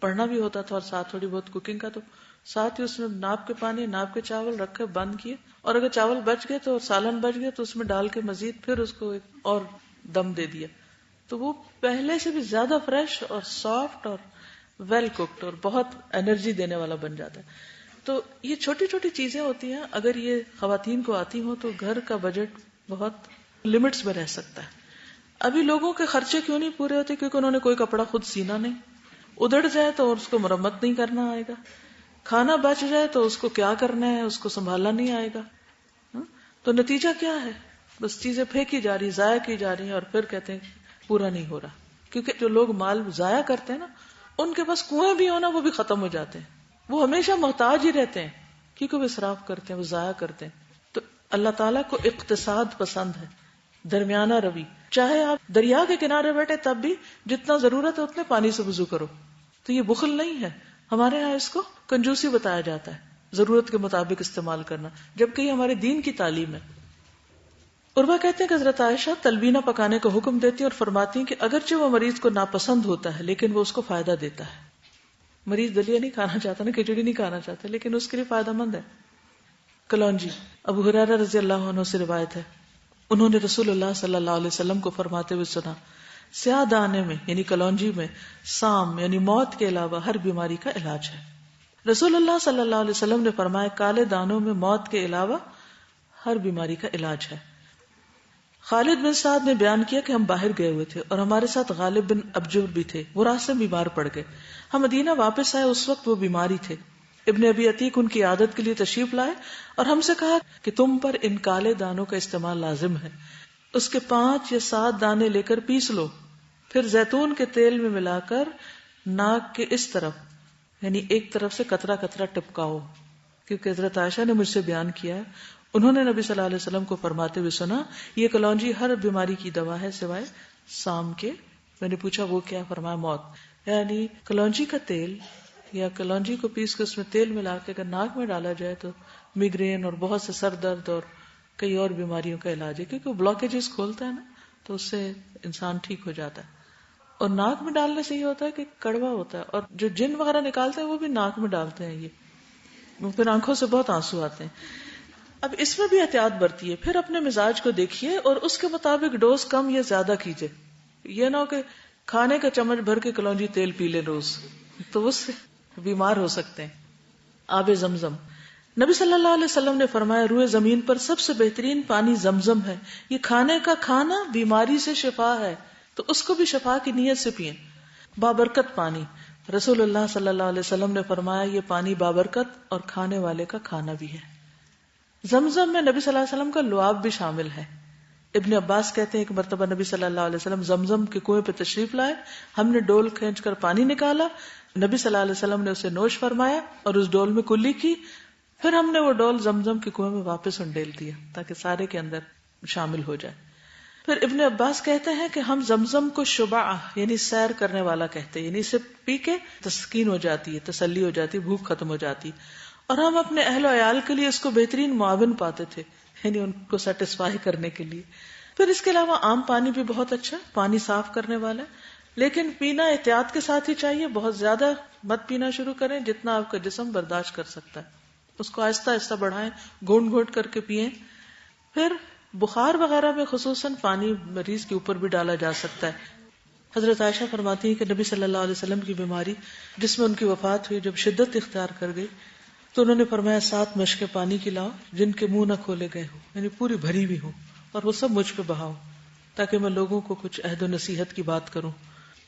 پڑھنا بھی ہوتا تھا اور ساتھ تھوڑی بہت کوکنگ کا، تو ساتھ ہی اس میں ناپ کے پانی ناپ کے چاول رکھ کے بند کیے، اور اگر چاول بچ گئے تو سالن بچ گئے تو اس میں ڈال کے مزید پھر اس کو ایک اور دم دے دیا. تو وہ پہلے سے بھی زیادہ فریش اور سافٹ اور ویل کوکڈ اور بہت انرجی دینے والا بن جاتا ہے. تو یہ چھوٹی چھوٹی چیزیں ہوتی ہیں، اگر یہ خواتین کو آتی ہوں تو گھر کا بجٹ بہت لمٹس میں رہ سکتا ہے. ابھی لوگوں کے خرچے کیوں نہیں پورے ہوتے؟ کیونکہ انہوں نے کوئی کپڑا خود سینا نہیں. ادڑ جائے تو اس کو مرمت نہیں کرنا آئے گا. کھانا بچ جائے تو اس کو کیا کرنا ہے، اس کو سنبھالنا نہیں آئے گا. تو نتیجہ کیا ہے؟ بس چیزیں پھینکی جا رہی، ضائع کی جا رہی ہیں، اور پھر کہتے ہیں پورا نہیں ہو رہا. کیونکہ جو لوگ مال ضائع کرتے ہیں نا، ان کے پاس کنویں بھی ہونا وہ بھی ختم ہو جاتے ہیں. وہ ہمیشہ محتاج ہی رہتے ہیں کیونکہ وہ اسراف کرتے ہیں، وہ ضائع کرتے ہیں. تو اللہ تعالیٰ کو اقتصاد پسند ہے، درمیانہ روی. چاہے آپ دریا کے کنارے بیٹھے تب بھی جتنا ضرورت ہے اتنے پانی سے وضو کرو. تو یہ بخل نہیں ہے. ہمارے ہاں اس کو کنجوسی بتایا جاتا ہے، ضرورت کے مطابق استعمال کرنا، جبکہ یہ ہمارے دین کی تعلیم ہے. عروہ کہتے ہیں کہ حضرت عائشہ تلبینہ پکانے کا حکم دیتی اور فرماتی ہیں کہ اگرچہ وہ مریض کو ناپسند ہوتا ہے لیکن وہ اس کو فائدہ دیتا ہے. مریض دلیا نہیں کھانا چاہتا نا، کھچڑی نہیں کھانا چاہتا، لیکن اس کے لیے فائدہ مند ہے. کلونجی ابو ہریرہ رضی اللہ عنہ سے روایت ہے، انہوں نے رسول اللہ صلی اللہ علیہ وسلم کو فرماتے ہوئے سنا، سیاہ دانے میں یعنی کلونجی میں سام یعنی موت کے علاوہ ہر بیماری کا علاج ہے۔ رسول اللہ صلی اللہ علیہ وسلم نے فرمایا کالے دانوں میں موت کے علاوہ ہر بیماری کا علاج ہے۔ خالد بن سعد نے بیان کیا کہ ہم باہر گئے ہوئے تھے اور ہمارے ساتھ غالب بن ابجر بھی تھے، وہ راستے میں بیمار پڑ گئے، ہم مدینہ واپس آئے، اس وقت وہ بیماری تھے۔ ابن ابی عتیق ان کی عادت کے لیے تشریف لائے اور ہم سے کہا کہ تم پر ان کالے دانوں کا استعمال لازم ہے، اس کے 5 یا 7 دانے لے کر پیس لو، پھر زیتون کے تیل میں ملا کر ناک کے اس طرف یعنی ایک طرف سے قطرہ قطرہ ٹپکاؤ، کیونکہ حضرت عائشہ نے مجھ سے بیان کیا ہے، انہوں نے نبی صلی اللہ علیہ وسلم کو فرماتے ہوئے سنا یہ کلونجی ہر بیماری کی دوا ہے سوائے سام کے۔ میں نے پوچھا وہ کیا؟ فرمایا موت، یعنی کلونجی کا تیل یا کلونجی کو پیس کے اس میں تیل ملا کے اگر ناک میں ڈالا جائے تو میگرین اور بہت سے سر درد اور کئی اور بیماریوں کا علاج ہے، کیونکہ وہ بلاکیجز کھولتا ہے نا، تو اس سے انسان ٹھیک ہو جاتا ہے۔ اور ناک میں ڈالنے سے یہ ہوتا ہے کہ کڑوا ہوتا ہے، اور جو جن وغیرہ نکالتے ہیں وہ بھی ناک میں ڈالتے ہیں، یہ پھر آنکھوں سے بہت آنسو آتے ہیں۔ اب اس میں بھی احتیاط برتیے، پھر اپنے مزاج کو دیکھیے اور اس کے مطابق ڈوز کم یا زیادہ کیجیے، یہ نہ ہو کہ کھانے کا چمچ بھر کے کلونجی تیل پی لے روز، تو اس سے بیمار ہو سکتے ہیں۔ آب زمزم، نبی صلی اللہ علیہ وسلم نے فرمایا روئے زمین پر سب سے بہترین پانی زمزم ہے، یہ کھانے کا کھانا بیماری سے شفا ہے، تو اس کو بھی شفا کی نیت سے پئیں۔ بابرکت پانی، رسول اللہ صلی اللہ علیہ وسلم نے فرمایا یہ پانی بابرکت اور کھانے والے کا کھانا بھی ہے۔ زمزم میں نبی صلی اللہ علیہ وسلم کا لعاب بھی شامل ہے۔ ابن عباس کہتے ہیں ایک مرتبہ نبی صلی اللہ علیہ وسلم زمزم کے کنویں پہ تشریف لائے، ہم نے ڈول کھینچ کر پانی نکالا، نبی صلی اللہ علیہ وسلم نے اسے نوش فرمایا اور اس ڈول میں کلی کی، پھر ہم نے وہ ڈول زمزم کے کنویں میں واپس انڈیل دیا تاکہ سارے کے اندر شامل ہو جائے۔ پھر ابن عباس کہتے ہیں کہ ہم زمزم کو شبع یعنی سیر کرنے والا کہتے ہیں، یعنی اسے پی کے تسکین ہو جاتی ہے، تسلی ہو جاتی ہے، بھوک ختم ہو جاتی، اور ہم اپنے اہل و عیال کے لیے اس کو بہترین معاون پاتے تھے، یعنی ان کو سیٹسفائی کرنے کے لیے۔ پھر اس کے علاوہ عام پانی بھی بہت اچھا، پانی صاف کرنے والا ہے، لیکن پینا احتیاط کے ساتھ ہی چاہیے، بہت زیادہ مت پینا شروع کریں، جتنا آپ کا جسم برداشت کر سکتا ہے اس کو آہستہ آہستہ بڑھائیں، گھونٹ گھونٹ کر کے پئیں۔ پھر بخار وغیرہ میں خصوصاً پانی مریض کے اوپر بھی ڈالا جا سکتا ہے۔ حضرت عائشہ فرماتی ہیں کہ نبی صلی اللہ علیہ وسلم کی بیماری جس میں ان کی وفات ہوئی جب شدت اختیار کر گئی تو انہوں نے فرمایا 7 مشکیں پانی کی لاؤ جن کے منہ نہ کھولے گئے ہوں، یعنی پوری بھری ہوئی ہوں، اور وہ سب مجھ پہ بہاؤ تاکہ میں لوگوں کو کچھ عہد و نصیحت کی بات کروں۔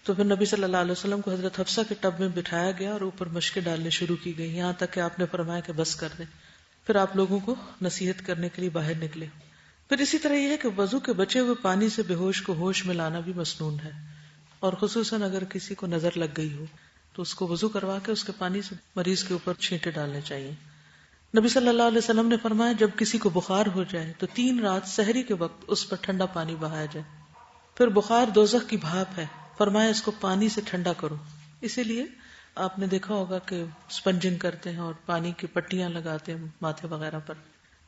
تو پھر نبی صلی اللہ علیہ وسلم کو حضرت حفصہ کے ٹب میں بٹھایا گیا اور اوپر مشکیں ڈالنے شروع کی گئی، یہاں تک کہ آپ نے فرمایا کہ بس کر دیں۔ پھر آپ لوگوں کو نصیحت کرنے کے لیے باہر نکلے۔ پھر اسی طرح یہ ہے کہ وضو کے بچے ہوئے پانی سے بے ہوش کو ہوش میں لانا بھی مسنون ہے، اور خصوصاً اگر کسی کو نظر لگ گئی ہو تو اس کو وضو کروا کے اس کے پانی سے مریض کے اوپر چھینٹے ڈالنے چاہیے۔ نبی صلی اللہ علیہ وسلم نے فرمایا جب کسی کو بخار ہو جائے تو 3 رات سحری کے وقت اس پر ٹھنڈا پانی بہایا جائے۔ پھر بخار دوزخ کی بھاپ ہے، فرمایا اس کو پانی سے ٹھنڈا کرو، اسی لیے آپ نے دیکھا ہوگا کہ سپنجنگ کرتے ہیں اور پانی کی پٹیاں لگاتے ہیں ماتھے وغیرہ پر۔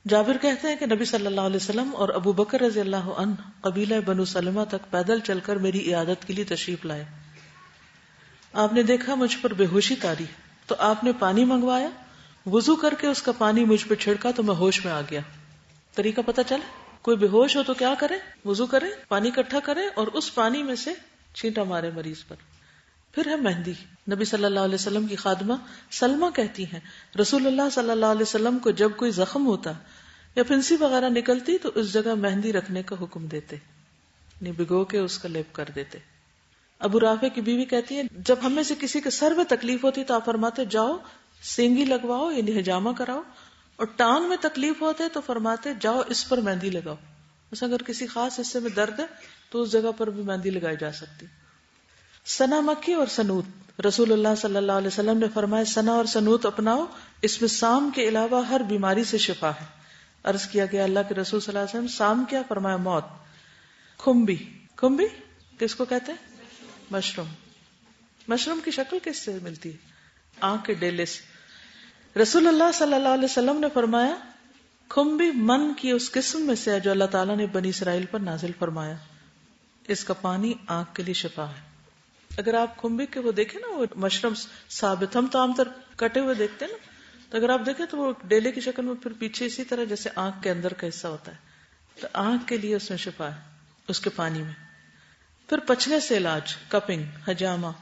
جابر کہتے ہیں کہ نبی صلی اللہ علیہ وسلم اور ابو بکر رضی اللہ عنہ قبیلہ بنو سلمہ تک پیدل چل کر میری عیادت کے لیے تشریف لائے۔ آپ نے دیکھا مجھ پر بے ہوشی تاری تو آپ نے پانی منگوایا، وضو کر کے اس کا پانی مجھ پہ چھڑکا تو میں ہوش میں آ گیا۔ طریقہ پتہ چلا؟ کوئی بے ہوش ہو تو کیا کرے؟ وضو کرے، پانی اکٹھا کرے اور اس پانی میں سے چھینٹا مارے مریض پر۔ پھر ہے مہندی۔ نبی صلی اللہ علیہ وسلم کی خادمہ سلمہ کہتی ہیں رسول اللہ صلی اللہ علیہ وسلم کو جب کوئی زخم ہوتا یا پھنسی وغیرہ نکلتی تو اس جگہ مہندی رکھنے کا حکم دیتے، یعنی بھگو کے اس کا لیپ کر دیتے۔ ابو رافع کی بیوی کہتی ہے جب ہم میں سے کسی کے سر میں تکلیف ہوتی تو آپ فرماتے جاؤ سینگی لگواؤ یعنی حجامہ کراؤ، اور ٹانگ میں تکلیف ہوتے تو فرماتے جاؤ اس پر مہندی لگاؤ، بس اگر کسی خاص حصے میں درد ہے تو اس جگہ پر بھی مہندی لگائی جا سکتی۔ سنا مکی اور سنوت، رسول اللہ صلی اللہ علیہ وسلم نے فرمایا سنا اور سنوت اپناؤ، اس میں سام کے علاوہ ہر بیماری سے شفا ہے۔ عرض کیا گیا اللہ کے رسول صلی اللہ علیہ وسلم سام کیا؟ فرمایا موت۔ کھمبی، کھمبی کس کو کہتے ہیں؟ مشروم۔ مشروم کی شکل کس سے ملتی ہے؟ آنکھ کے ڈیلے سے۔ رسول اللہ صلی اللہ علیہ وسلم نے فرمایا کھمبی من کی اس قسم میں سے ہے جو اللہ تعالیٰ نے بنی اسرائیل پر نازل فرمایا، اس کا پانی آنکھ کے لیے شفا ہے۔ اگر آپ کھمبی کے وہ دیکھیں نا وہ مشروم ثابت، ہم تو عام طور کٹے ہوئے دیکھتے ہیں نا، تو اگر آپ دیکھیں تو وہ ڈیلے کی شکل میں پھر پیچھے اسی طرح جیسے آنکھ کے اندر کا حصہ ہوتا ہے، تو آنکھ کے لیے اس میں شفا ہے اس کے پانی میں. پھر پچھنے سے علاج، کپنگ، حجامہ،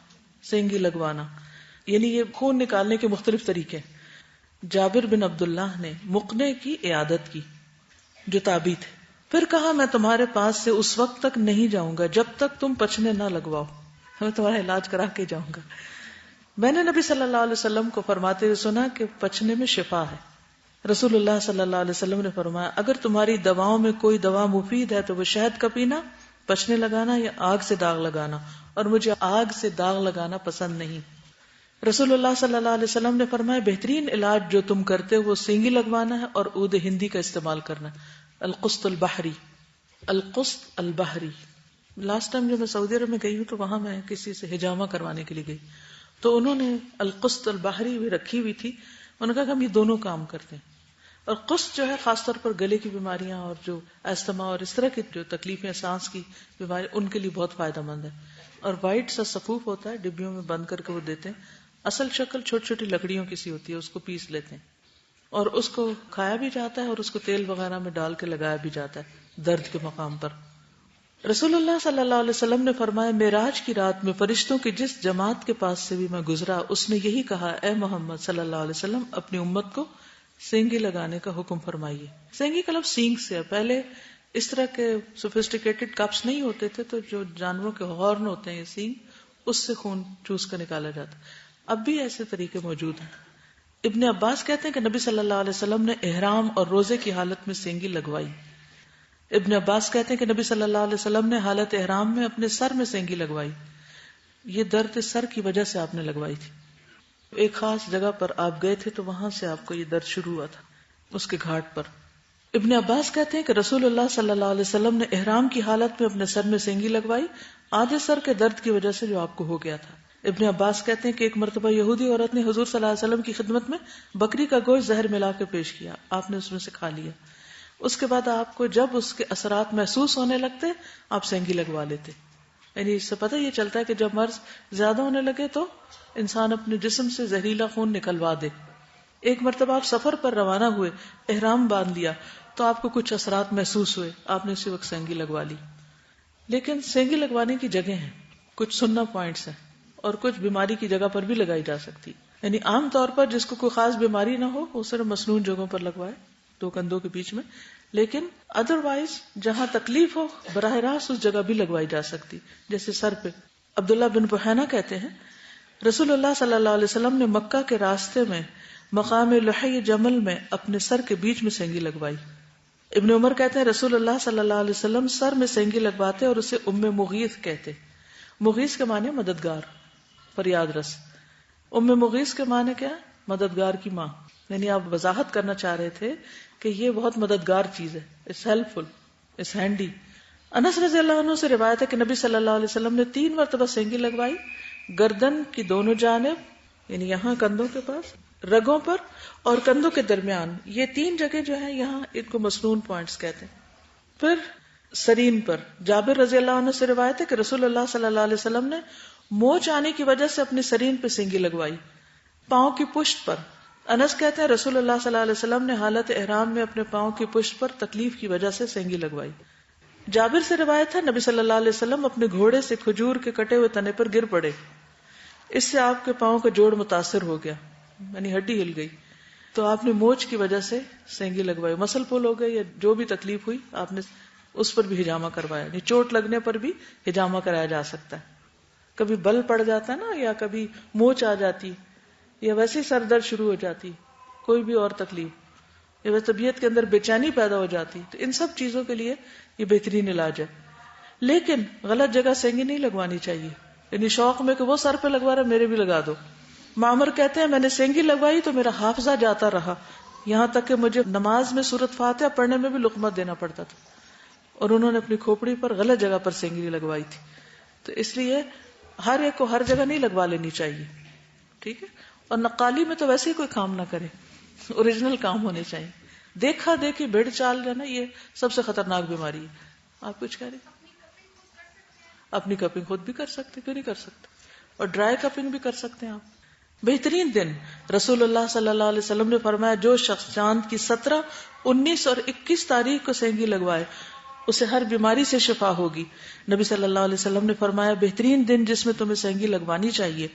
سینگی لگوانا، یعنی یہ خون نکالنے کے مختلف طریقے. جابر بن عبداللہ نے مقنے کی عیادت کی جو تابی تھے. پھر کہا میں تمہارے پاس سے اس وقت تک نہیں جاؤں گا جب تک تم پچھنے نہ لگواؤ، میں تمہارا علاج کرا کے جاؤں گا. میں نے نبی صلی اللہ علیہ وسلم کو فرماتے ہوئے سنا کہ پچھنے میں شفا ہے. رسول اللہ صلی اللہ علیہ وسلم نے فرمایا اگر تمہاری دواؤں میں کوئی دوا مفید ہے تو وہ شہد کا پینا، پچھنے لگانا یا آگ سے داغ لگانا، اور مجھے آگ سے داغ لگانا پسند نہیں. رسول اللہ صلی اللہ علیہ وسلم نے فرمایا بہترین علاج جو تم کرتے ہو وہ سینگی لگوانا ہے اور عود ہندی کا استعمال کرنا ہے. القسط البحری، القسط البحری. لاسٹ ٹائم جب میں سعودی عرب میں گئی ہوں تو وہاں میں کسی سے حجامہ کروانے کے لیے گئی تو انہوں نے القسط البحری بھی رکھی ہوئی تھی. انہوں نے کہا کہ ہم یہ دونوں کام کرتے ہیں. اور قسط جو ہے خاص طور پر گلے کی بیماریاں اور جو استما اور اس طرح کی جو تکلیفیں سانس کی بیماری ان کے لیے بہت فائدہ مند ہے. اور وائٹ سا سفوف ہوتا ہے ڈبیوں میں بند کر کے وہ دیتے ہیں. اصل شکل چھوٹی چھوٹی لکڑیوں کی سی ہوتی ہے، اس کو پیس لیتے ہیں اور اس کو کھایا بھی جاتا ہے اور اس کو تیل وغیرہ میں ڈال کے لگایا بھی جاتا ہے درد کے مقام پر. رسول اللہ صلی اللہ علیہ وسلم نے فرمایا معراج کی رات میں فرشتوں کی جس جماعت کے پاس سے بھی میں گزرا اس نے یہی کہا اے محمد صلی اللہ علیہ وسلم اپنی امت کو سینگی لگانے کا حکم فرمائیے. سینگی کا لفظ سینگ سے ہے. پہلے اس طرح کے سوفسٹیکیٹڈ کپس نہیں ہوتے تھے تو جو جانوروں کے ہارن ہوتے ہیں یہ سینگ، اس سے خون چوس کر نکالا جاتا. اب بھی ایسے طریقے موجود ہیں. ابن عباس کہتے ہیں کہ نبی صلی اللہ علیہ وسلم نے احرام اور روزے کی حالت میں سینگی لگوائی. ابن عباس کہتے ہیں کہ نبی صلی اللہ علیہ وسلم نے حالت احرام میں اپنے سر میں سینگی لگوائی. یہ درد سر کی وجہ سے آپ نے لگوائی تھی. ایک خاص جگہ پر آپ گئے تھے تو وہاں سے آپ کو یہ درد شروع ہوا تھا اس کے گھاٹ پر. ابن عباس کہتے ہیں کہ رسول اللہ صلی اللہ علیہ وسلم نے احرام کی حالت میں اپنے سر میں سینگی لگوائی آدھے سر کے درد کی وجہ سے جو آپ کو ہو گیا تھا. ابن عباس کہتے ہیں کہ ایک مرتبہ یہودی عورت نے حضور صلی اللہ علیہ وسلم کی خدمت میں بکری کا گوشت زہر ملا کے پیش کیا. آپ نے اس میں سے کھا لیا. اس کے بعد آپ کو جب اس کے اثرات محسوس ہونے لگتے آپ سینگی لگوا لیتے. یعنی اس سے پتہ یہ چلتا ہے کہ جب مرض زیادہ ہونے لگے تو انسان اپنے جسم سے زہریلا خون نکلوا دے. ایک مرتبہ آپ سفر پر روانہ ہوئے، احرام باندھ لیا تو آپ کو کچھ اثرات محسوس ہوئے، آپ نے اسی وقت سینگی لگوا لی. لیکن سینگی لگوانے کی جگہ ہیں، کچھ سننا پوائنٹس ہیں اور کچھ بیماری کی جگہ پر بھی لگائی جا سکتی. یعنی عام طور پر جس کو کوئی خاص بیماری نہ ہو وہ صرف مسنون جگہوں پر لگوائے، دو کندھوں کے بیچ میں. لیکن ادروائز جہاں تکلیف ہو براہ راست اس جگہ بھی لگوائی جا سکتی، جیسے سر پہ. عبداللہ بن بحینہ کہتے ہیں رسول اللہ صلی اللہ علیہ وسلم نے مکہ کے راستے میں مقام لحی جمل میں اپنے سر کے بیچ میں سینگی لگوائی. ابن عمر کہتے ہیں رسول اللہ صلی اللہ علیہ وسلم سر میں سینگی لگواتے اور اسے ام مغیث کہتے. مغیث کے معنی مددگار، فریاد رس. ام مغیث کے معنی کیا؟ مددگار کی ماں. یعنی آپ وضاحت کرنا چاہ رہے تھے کہ یہ بہت مددگار چیز ہے، it's helpful, it's handy. Anas رضی اللہ عنہ سے روایت ہے کہ نبی صلی اللہ علیہ وسلم نے 3 مرتبہ سینگی لگوائی، گردن کی دونوں جانب یعنی یہاں کندھوں کے پاس، رگوں پر اور کندھوں کے درمیان. یہ 3 جگہ جو ہیں یہاں ان کو مسنون پوائنٹس کہتے ہیں. پھر سرین پر جابر رضی اللہ عنہ سے روایت ہے کہ رسول اللہ صلی اللہ علیہ وسلم نے موچ آنے کی وجہ سے اپنی سرین پہ سینگی لگوائی، پاؤں کی پشت پر. انس کہتے ہیں رسول اللہ صلی اللہ علیہ وسلم نے حالت احرام میں اپنے پاؤں کی پشت پر تکلیف کی وجہ سے سینگی لگوائی. جابر سے روایت ہے نبی صلی اللہ علیہ وسلم اپنے گھوڑے سے کھجور کے کٹے ہوئے تنے پر گر پڑے، اس سے آپ کے پاؤں کا جوڑ متاثر ہو گیا، یعنی ہڈی ہل گئی، تو آپ نے موچ کی وجہ سے سینگی لگوائی. مسل پول ہو گئے یا جو بھی تکلیف ہوئی آپ نے اس پر بھی حجامہ کروایا. یعنی چوٹ لگنے پر بھی حجامہ کرایا جا سکتا ہے. کبھی بل پڑ جاتا ہے نا، یا کبھی موچ آ جاتی، یا ویسے ہی سر درد شروع ہو جاتی، کوئی بھی اور تکلیف، یا طبیعت کے اندر بے چینی پیدا ہو جاتی، تو ان سب چیزوں کے لیے یہ بہترین علاج ہے. لیکن غلط جگہ سینگی نہیں لگوانی چاہیے. یعنی شوق میں کہ وہ سر پہ لگوا رہا میرے بھی لگا دو. معمر کہتے ہیں میں نے سینگی لگوائی تو میرا حافظہ جاتا رہا، یہاں تک کہ مجھے نماز میں سورۃ فاتحہ پڑھنے میں بھی لقمہ دینا پڑتا تھا. اور انہوں نے اپنی کھوپڑی پر غلط جگہ پر سینگی لگوائی تھی. تو اس لیے ہر ایک کو ہر جگہ نہیں لگوا لینی چاہیے، ٹھیک ہے. اور نقالی میں تو ویسے ہی کوئی کام نہ کرے، اوریجنل کام ہونے چاہیے. دیکھا دیکھی بھیڑ چال جانا یہ سب سے خطرناک بیماری ہے. آپ کچھ کہہ رہے؟ اپنی کپنگ خود بھی کر سکتے، کیوں نہیں کر سکتے؟ اور ڈرائی کپنگ بھی کر سکتے ہیں آپ. بہترین دن رسول اللہ صلی اللہ علیہ وسلم نے فرمایا جو شخص چاند کی 17, 19 اور 21 تاریخ کو سینگی لگوائے اسے ہر بیماری سے شفا ہوگی. نبی صلی اللہ علیہ وسلم نے فرمایا بہترین دن جس میں تمہیں سینگی لگوانی چاہیے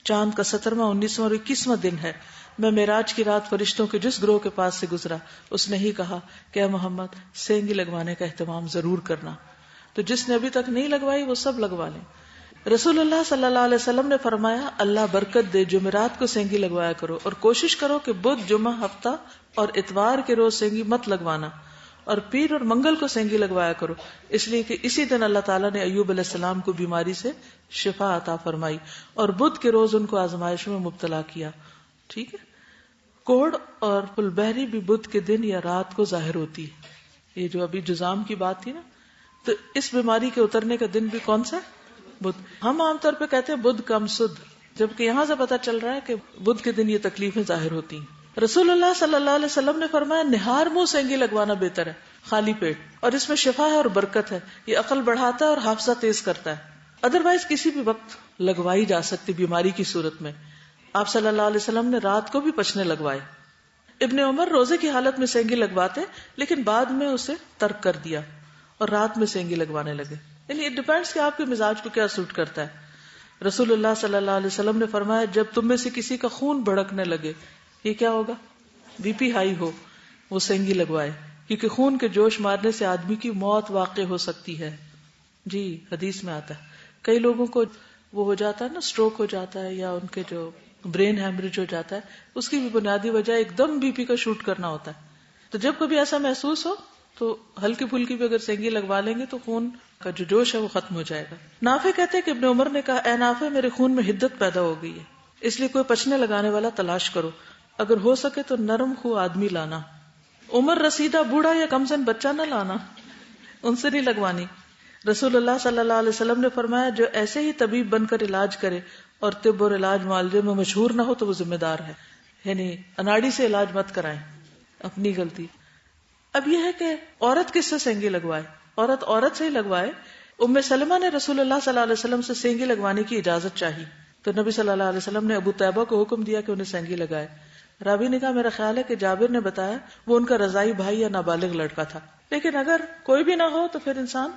چاند کا 17واں, 19واں اور 21واں دن ہے. میں معراج کی رات فرشتوں کے جس گروہ کے پاس سے گزرا اس نے ہی کہا کہ اے محمد سینگی لگوانے کا اہتمام ضرور کرنا. تو جس نے ابھی تک نہیں لگوائی وہ سب لگوا لیں. رسول اللہ صلی اللہ علیہ وسلم نے فرمایا اللہ برکت دے جمعرات کو سینگی لگوایا کرو اور کوشش کرو کہ بدھ, جمعہ, ہفتہ اور اتوار کے روز سینگی مت لگوانا اور پیر اور منگل کو سینگی لگوایا کرو, اس لیے کہ اسی دن اللہ تعالیٰ نے ایوب علیہ السلام کو بیماری سے شفا عطا فرمائی اور بدھ کے روز ان کو آزمائش میں مبتلا کیا. ٹھیک ہے. کوڑ اور پلبہری بھی بدھ کے دن یا رات کو ظاہر ہوتی ہے. یہ جو ابھی جزام کی بات تھی نا, تو اس بیماری کے اترنے کا دن بھی کون سا ہے؟ بدھ. ہم عام طور پہ کہتے ہیں بدھ کم سدھ, جبکہ یہاں سے پتا چل رہا ہے کہ بدھ کے دن یہ تکلیفیں ظاہر ہوتی ہیں. رسول اللہ صلی اللہ علیہ وسلم نے فرمایا نہار منہ سینگی لگوانا بہتر ہے, خالی پیٹ, اور اس میں شفا ہے اور برکت ہے. یہ عقل بڑھاتا ہے اور حافظہ تیز کرتا ہے. ادروائز کسی بھی وقت لگوائی جا سکتی بیماری کی صورت میں. آپ صلی اللہ علیہ وسلم نے رات کو بھی پچنے لگوائے. ابن عمر روزے کی حالت میں سینگی لگواتے لیکن بعد میں اسے ترک کر دیا اور رات میں سینگی لگوانے لگے. یعنی اٹ ڈیپینڈس کہ آپ کے مزاج کو کیا سوٹ کرتا ہے. رسول اللہ صلی اللہ علیہ وسلم نے فرمایا جب تم میں سے کسی کا خون بھڑکنے لگے, یہ کیا ہوگا, بی پی ہائی ہو, وہ سینگی لگوائے, کیونکہ خون کے جوش مارنے سے آدمی کی موت واقع ہو سکتی ہے. جی حدیث میں آتا ہے کئی لوگوں کو وہ ہو جاتا ہے نا, سٹروک ہو جاتا ہے یا ان کے جو برین ہیمریج ہو جاتا ہے, اس کی بھی بنیادی وجہ ایک دم بی پی کا شوٹ کرنا ہوتا ہے. تو جب کبھی ایسا محسوس ہو تو ہلکی پھلکی بھی اگر سینگی لگوا لیں گے تو خون کا جو جوش ہے وہ ختم ہو جائے گا. نافع کہتے ہیں کہ ابن عمر نے کہا اے نافع میرے خون میں حدت پیدا ہو گئی ہے, اس لیے کوئی پچنے لگانے والا تلاش کرو, اگر ہو سکے تو نرم خو آدمی لانا. عمر رسیدہ بوڑھا یا کمسن بچہ نہ لانا, ان سے نہیں لگوانی. رسول اللہ صلی اللہ علیہ وسلم نے فرمایا جو ایسے ہی طبیب بن کر علاج کرے اور طب اور علاج معالجے میں مشہور نہ ہو تو وہ ذمہ دار ہے. یعنی اناڑی سے علاج مت کرائیں, اپنی غلطی. اب یہ ہے کہ عورت کس سے سینگی لگوائے, عورت سے ہی لگوائے. ام سلمہ نے رسول اللہ صلی اللہ علیہ وسلم سے سینگی لگوانے کی اجازت چاہی تو نبی صلی اللہ علیہ وسلم نے ابو طیبہ کو حکم دیا کہ انہیں سینگی لگائے. راوی نے کہا میرا خیال ہے کہ جابر نے بتایا وہ ان کا رضائی بھائی یا نابالغ لڑکا تھا, لیکن اگر کوئی بھی نہ ہو تو پھر انسان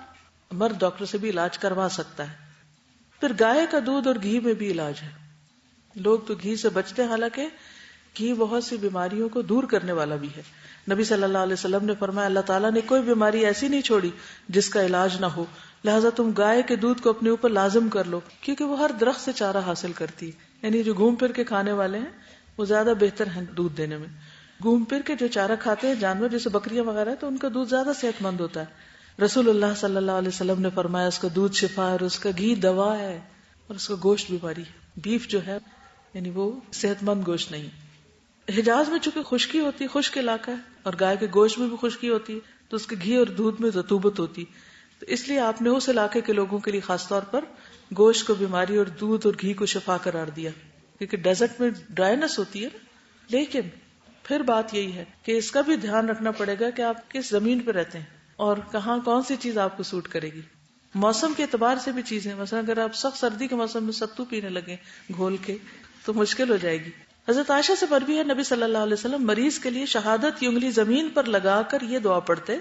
مرد ڈاکٹر سے بھی علاج کروا سکتا ہے. پھر گائے کا دودھ اور گھی میں بھی علاج ہے. لوگ تو گھی سے بچتے ہیں, حالانکہ گھی بہت سی بیماریوں کو دور کرنے والا بھی ہے. نبی صلی اللہ علیہ وسلم نے فرمایا اللہ تعالیٰ نے کوئی بیماری ایسی نہیں چھوڑی جس کا علاج نہ ہو, لہٰذا تم گائے کے دودھ کو اپنے اوپر لازم کر لو, کیونکہ وہ ہر درخت سے چارہ حاصل کرتی ہے. یعنی جو گھوم پھر کے کھانے والے ہیں وہ زیادہ بہتر ہیں دودھ دینے میں. گھوم پھر کے جو چارہ کھاتے ہیں جانور جیسے بکریاں وغیرہ, تو ان کا دودھ زیادہ صحت مند ہوتا ہے. رسول اللہ صلی اللہ علیہ وسلم نے فرمایا اس کا دودھ شفا ہے اور اس کا گھی دوا ہے اور اس کا گوشت بیماری ہے. بیف جو ہے یعنی وہ صحت مند گوشت نہیں. حجاز میں چونکہ خشکی ہوتی ہے, خشک علاقہ ہے, اور گائے کے گوشت میں بھی خشکی ہوتی ہے, تو اس کے گھی اور دودھ میں رطوبت ہوتی, تو اس لیے آپ نے اس علاقے کے لوگوں کے لیے خاص طور پر گوشت کو بیماری اور دودھ اور گھی کو شفا قرار دیا, کیونکہ ڈیزرٹ میں ڈرائینس ہوتی ہے. لیکن پھر بات یہی ہے کہ اس کا بھی دھیان رکھنا پڑے گا کہ آپ کس زمین پہ رہتے ہیں اور کہاں کون سی چیز آپ کو سوٹ کرے گی. موسم کے اعتبار سے بھی چیزیں, مثلا اگر آپ سخت سردی کے موسم میں ستو پینے لگے گھول کے تو مشکل ہو جائے گی. حضرت عائشہ سے مروی ہے نبی صلی اللہ علیہ وسلم مریض کے لیے شہادت کی انگلی زمین پر لگا کر یہ دعا پڑھتے,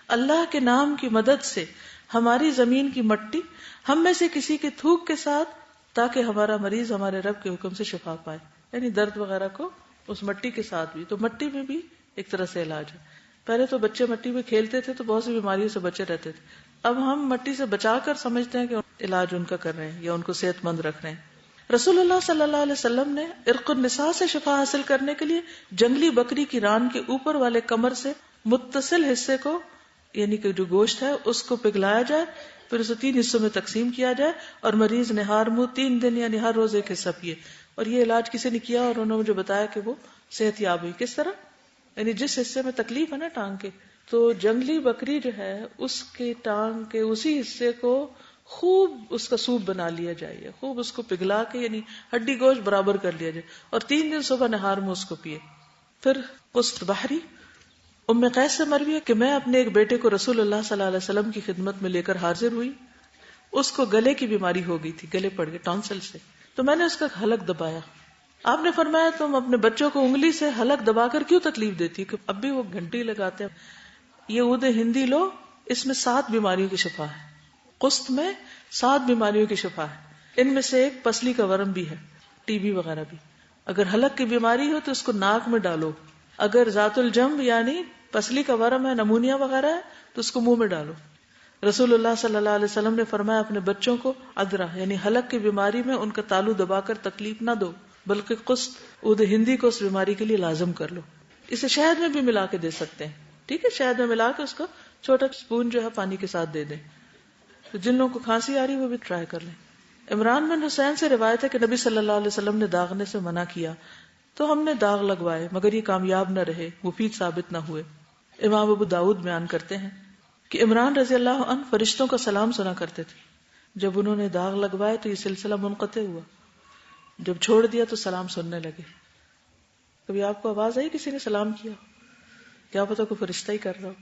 اللہ کے نام کی مدد سے ہماری زمین کی مٹی ہم میں سے کسی کے تھوک کے ساتھ, تاکہ ہمارا مریض ہمارے رب کے حکم سے شفا پائے. یعنی درد وغیرہ کو اس مٹی کے ساتھ بھی, تو مٹی میں بھی ایک طرح سے علاج ہے. پہلے تو بچے مٹی میں کھیلتے تھے تو بہت سی بیماریوں سے بچے رہتے تھے, اب ہم مٹی سے بچا کر سمجھتے ہیں کہ علاج ان کا کر رہے ہیں یا ان کو صحت مند رکھ رہے ہیں. رسول اللہ صلی اللہ علیہ وسلم نے عرق النساء سے شفا حاصل کرنے کے لیے جنگلی بکری کی ران کے اوپر والے کمر سے متصل حصے کو, یعنی کہ جو گوشت ہے اس کو پگھلایا جائے, پھر اسے 3 حصوں میں تقسیم کیا جائے اور مریض نہار منہ 3 دن یعنی ہر روز ایک حصہ پیے. اور یہ علاج کسی نے کیا اور انہوں نے مجھے بتایا کہ وہ صحت یاب ہوئی. کس طرح, یعنی جس حصے میں تکلیف ہے نا ٹانگ کے, تو جنگلی بکری جو ہے اس کے ٹانگ کے اسی حصے کو خوب اس کا سوپ بنا لیا جائے, خوب اس کو پگھلا کے یعنی ہڈی گوشت برابر کر لیا جائے اور 3 دن صبح نہار میں اس کو پیے. پھر قسط بحری ام قیس سے مروی ہے کہ میں اپنے ایک بیٹے کو رسول اللہ صلی اللہ علیہ وسلم کی خدمت میں لے کر حاضر ہوئی. اس کو گلے کی بیماری ہو گئی تھی, گلے پڑ گئے ٹانسل سے, تو میں نے اس کا حلق دبایا آپ نے فرمایا تم اپنے بچوں کو انگلی سے حلق دبا کر کیوں تکلیف دیتی کہ اب بھی وہ گھنٹی لگاتے ہیں. یہ عود ہندی لو، اس میں 7 بیماریوں کی شفا ہے. قسط میں 7 بیماریوں کی شفا ہے. ان میں سے ایک پسلی کا ورم بھی ہے، ٹی بی وغیرہ بھی. اگر حلق کی بیماری ہو تو اس کو ناک میں ڈالو. اگر ذات الجنب یعنی پسلی کا ورم ہے، نمونیا وغیرہ ہے تو اس کو منہ میں ڈالو. رسول اللہ صلی اللہ علیہ وسلم نے فرمایا اپنے بچوں کو ادرا یعنی حلق کی بیماری میں ان کا تالو دبا کر تکلیف نہ دو، بلکہ قسط عود ہندی کو اس بیماری کے لیے لازم کر لو. اسے شہد میں بھی ملا کے دے سکتے ہیں. ٹھیک ہے، شہد میں ملا کے اس کو چھوٹا اسپون جو ہے پانی کے ساتھ دے دیں. تو جن لوگوں کو کھانسی آ رہی وہ بھی ٹرائی کر لیں. عمران بن حسین سے روایت ہے کہ نبی صلی اللہ علیہ وسلم نے داغنے سے منع کیا تو ہم نے داغ لگوائے مگر یہ کامیاب نہ رہے، مفید ثابت نہ ہوئے. امام ابو داؤد بیان کرتے ہیں کہ عمران رضی اللہ عنہ فرشتوں کا سلام سنا کرتے تھے. جب انہوں نے داغ لگوائے تو یہ سلسلہ منقطع ہوا، جب چھوڑ دیا تو سلام سننے لگے. کبھی آپ کو آواز آئی کسی نے سلام کیا؟ کیا پتا کوئی فرشتہ ہی کر رہا ہو.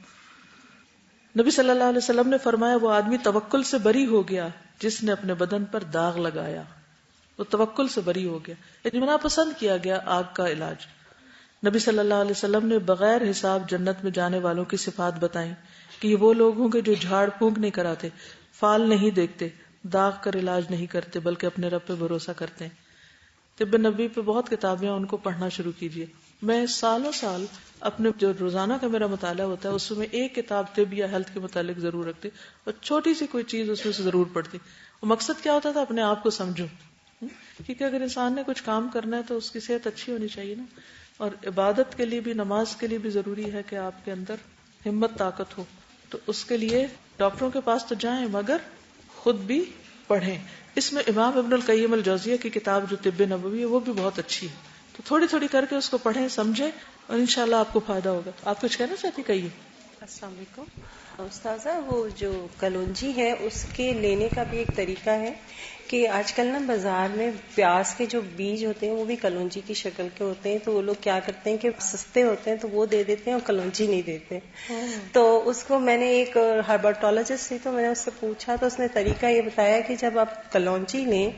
نبی صلی اللہ علیہ وسلم نے فرمایا وہ آدمی توکل سے بری ہو گیا جس نے اپنے بدن پر داغ لگایا. وہ توکل سے بری ہو گیا، یعنی ناپسند کیا گیا آگ کا علاج. نبی صلی اللہ علیہ وسلم نے بغیر حساب جنت میں جانے والوں کی صفات بتائیں کہ یہ وہ لوگ ہوں گے جو جھاڑ پھونک نہیں کراتے، فال نہیں دیکھتے، داغ کر علاج نہیں کرتے بلکہ اپنے رب پہ بھروسہ کرتے ہیں. طب نبی پہ بہت کتابیں ان کو پڑھنا شروع کیجیے. میں سالوں سال اپنے جو روزانہ کا میرا مطالعہ ہوتا ہے اس میں ایک کتاب طب یا ہیلتھ کے متعلق ضرور رکھتی اور چھوٹی سی کوئی چیز اس میں سے ضرور پڑھتی. وہ مقصد کیا ہوتا تھا؟ اپنے آپ کو سمجھوں، کیونکہ اگر انسان نے کچھ کام کرنا ہے تو اس کی صحت اچھی ہونی چاہیے نا. اور عبادت کے لیے بھی، نماز کے لیے بھی ضروری ہے کہ آپ کے اندر ہمت طاقت ہو. تو اس کے لیے ڈاکٹروں کے پاس تو جائیں مگر خود بھی پڑھیں. اس میں امام ابن القیم الجوزیہ کی کتاب جو طب نبوی ہے وہ بھی بہت اچھی ہے. تو تھوڑی تھوڑی کر کے اس کو پڑھیں، سمجھیں اور انشاءاللہ آپ کو فائدہ ہوگا. آپ کچھ کہنا چاہتی؟ کہیے. السلام علیکم استاذہ. وہ جو کلونجی ہے اس کے لینے کا بھی ایک طریقہ ہے کہ آج کل نا بازار میں پیاز کے جو بیج ہوتے ہیں وہ بھی کلونجی کی شکل کے ہوتے ہیں. تو وہ لوگ کیا کرتے ہیں کہ سستے ہوتے ہیں تو وہ دے دیتے ہیں اور کلونجی نہیں دیتے. تو اس کو میں نے ایک ہربرٹولوجسٹ تھی تو میں نے اس سے پوچھا تو اس نے طریقہ یہ بتایا کہ جب آپ کلونجی لیں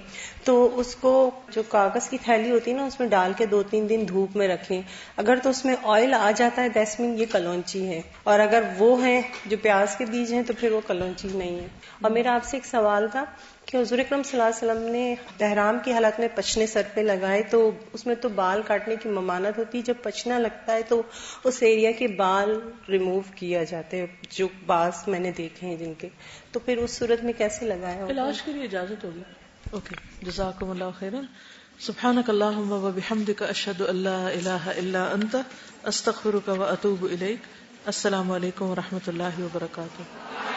تو اس کو جو کاغذ کی تھیلی ہوتی ہے نا اس میں ڈال کے 2-3 دن دھوپ میں رکھیں. اگر تو اس میں آئل آ جاتا ہے دیٹس مین یہ کلونجی ہے، اور اگر وہ ہیں جو پیاز کے بیج ہیں تو پھر وہ کلونجی نہیں ہے. اور میرا آپ سے ایک سوال تھا کہ حضور اکرم صلی اللہ علیہ وسلم نے احرام کی حالت میں پچنے سر پہ لگائے تو اس میں تو بال کاٹنے کی ممانعت ہوتی ہے. جب پچنا لگتا ہے تو اس ایریا کے بال ریموو کیا جاتے ہیں، جو بعض میں نے دیکھے ہیں جن کے، تو پھر اس صورت میں کیسے لگایا ہوگا؟ علاج کے لیے اجازت ہوگی. اوکے، جزاکم اللہ خیرا. سبحانک اللہم و بحمدک، اشہد ان لا الہ الا انت، استغفرک و اتوب الیک. السلام علیکم و رحمۃ اللہ وبرکاتہ.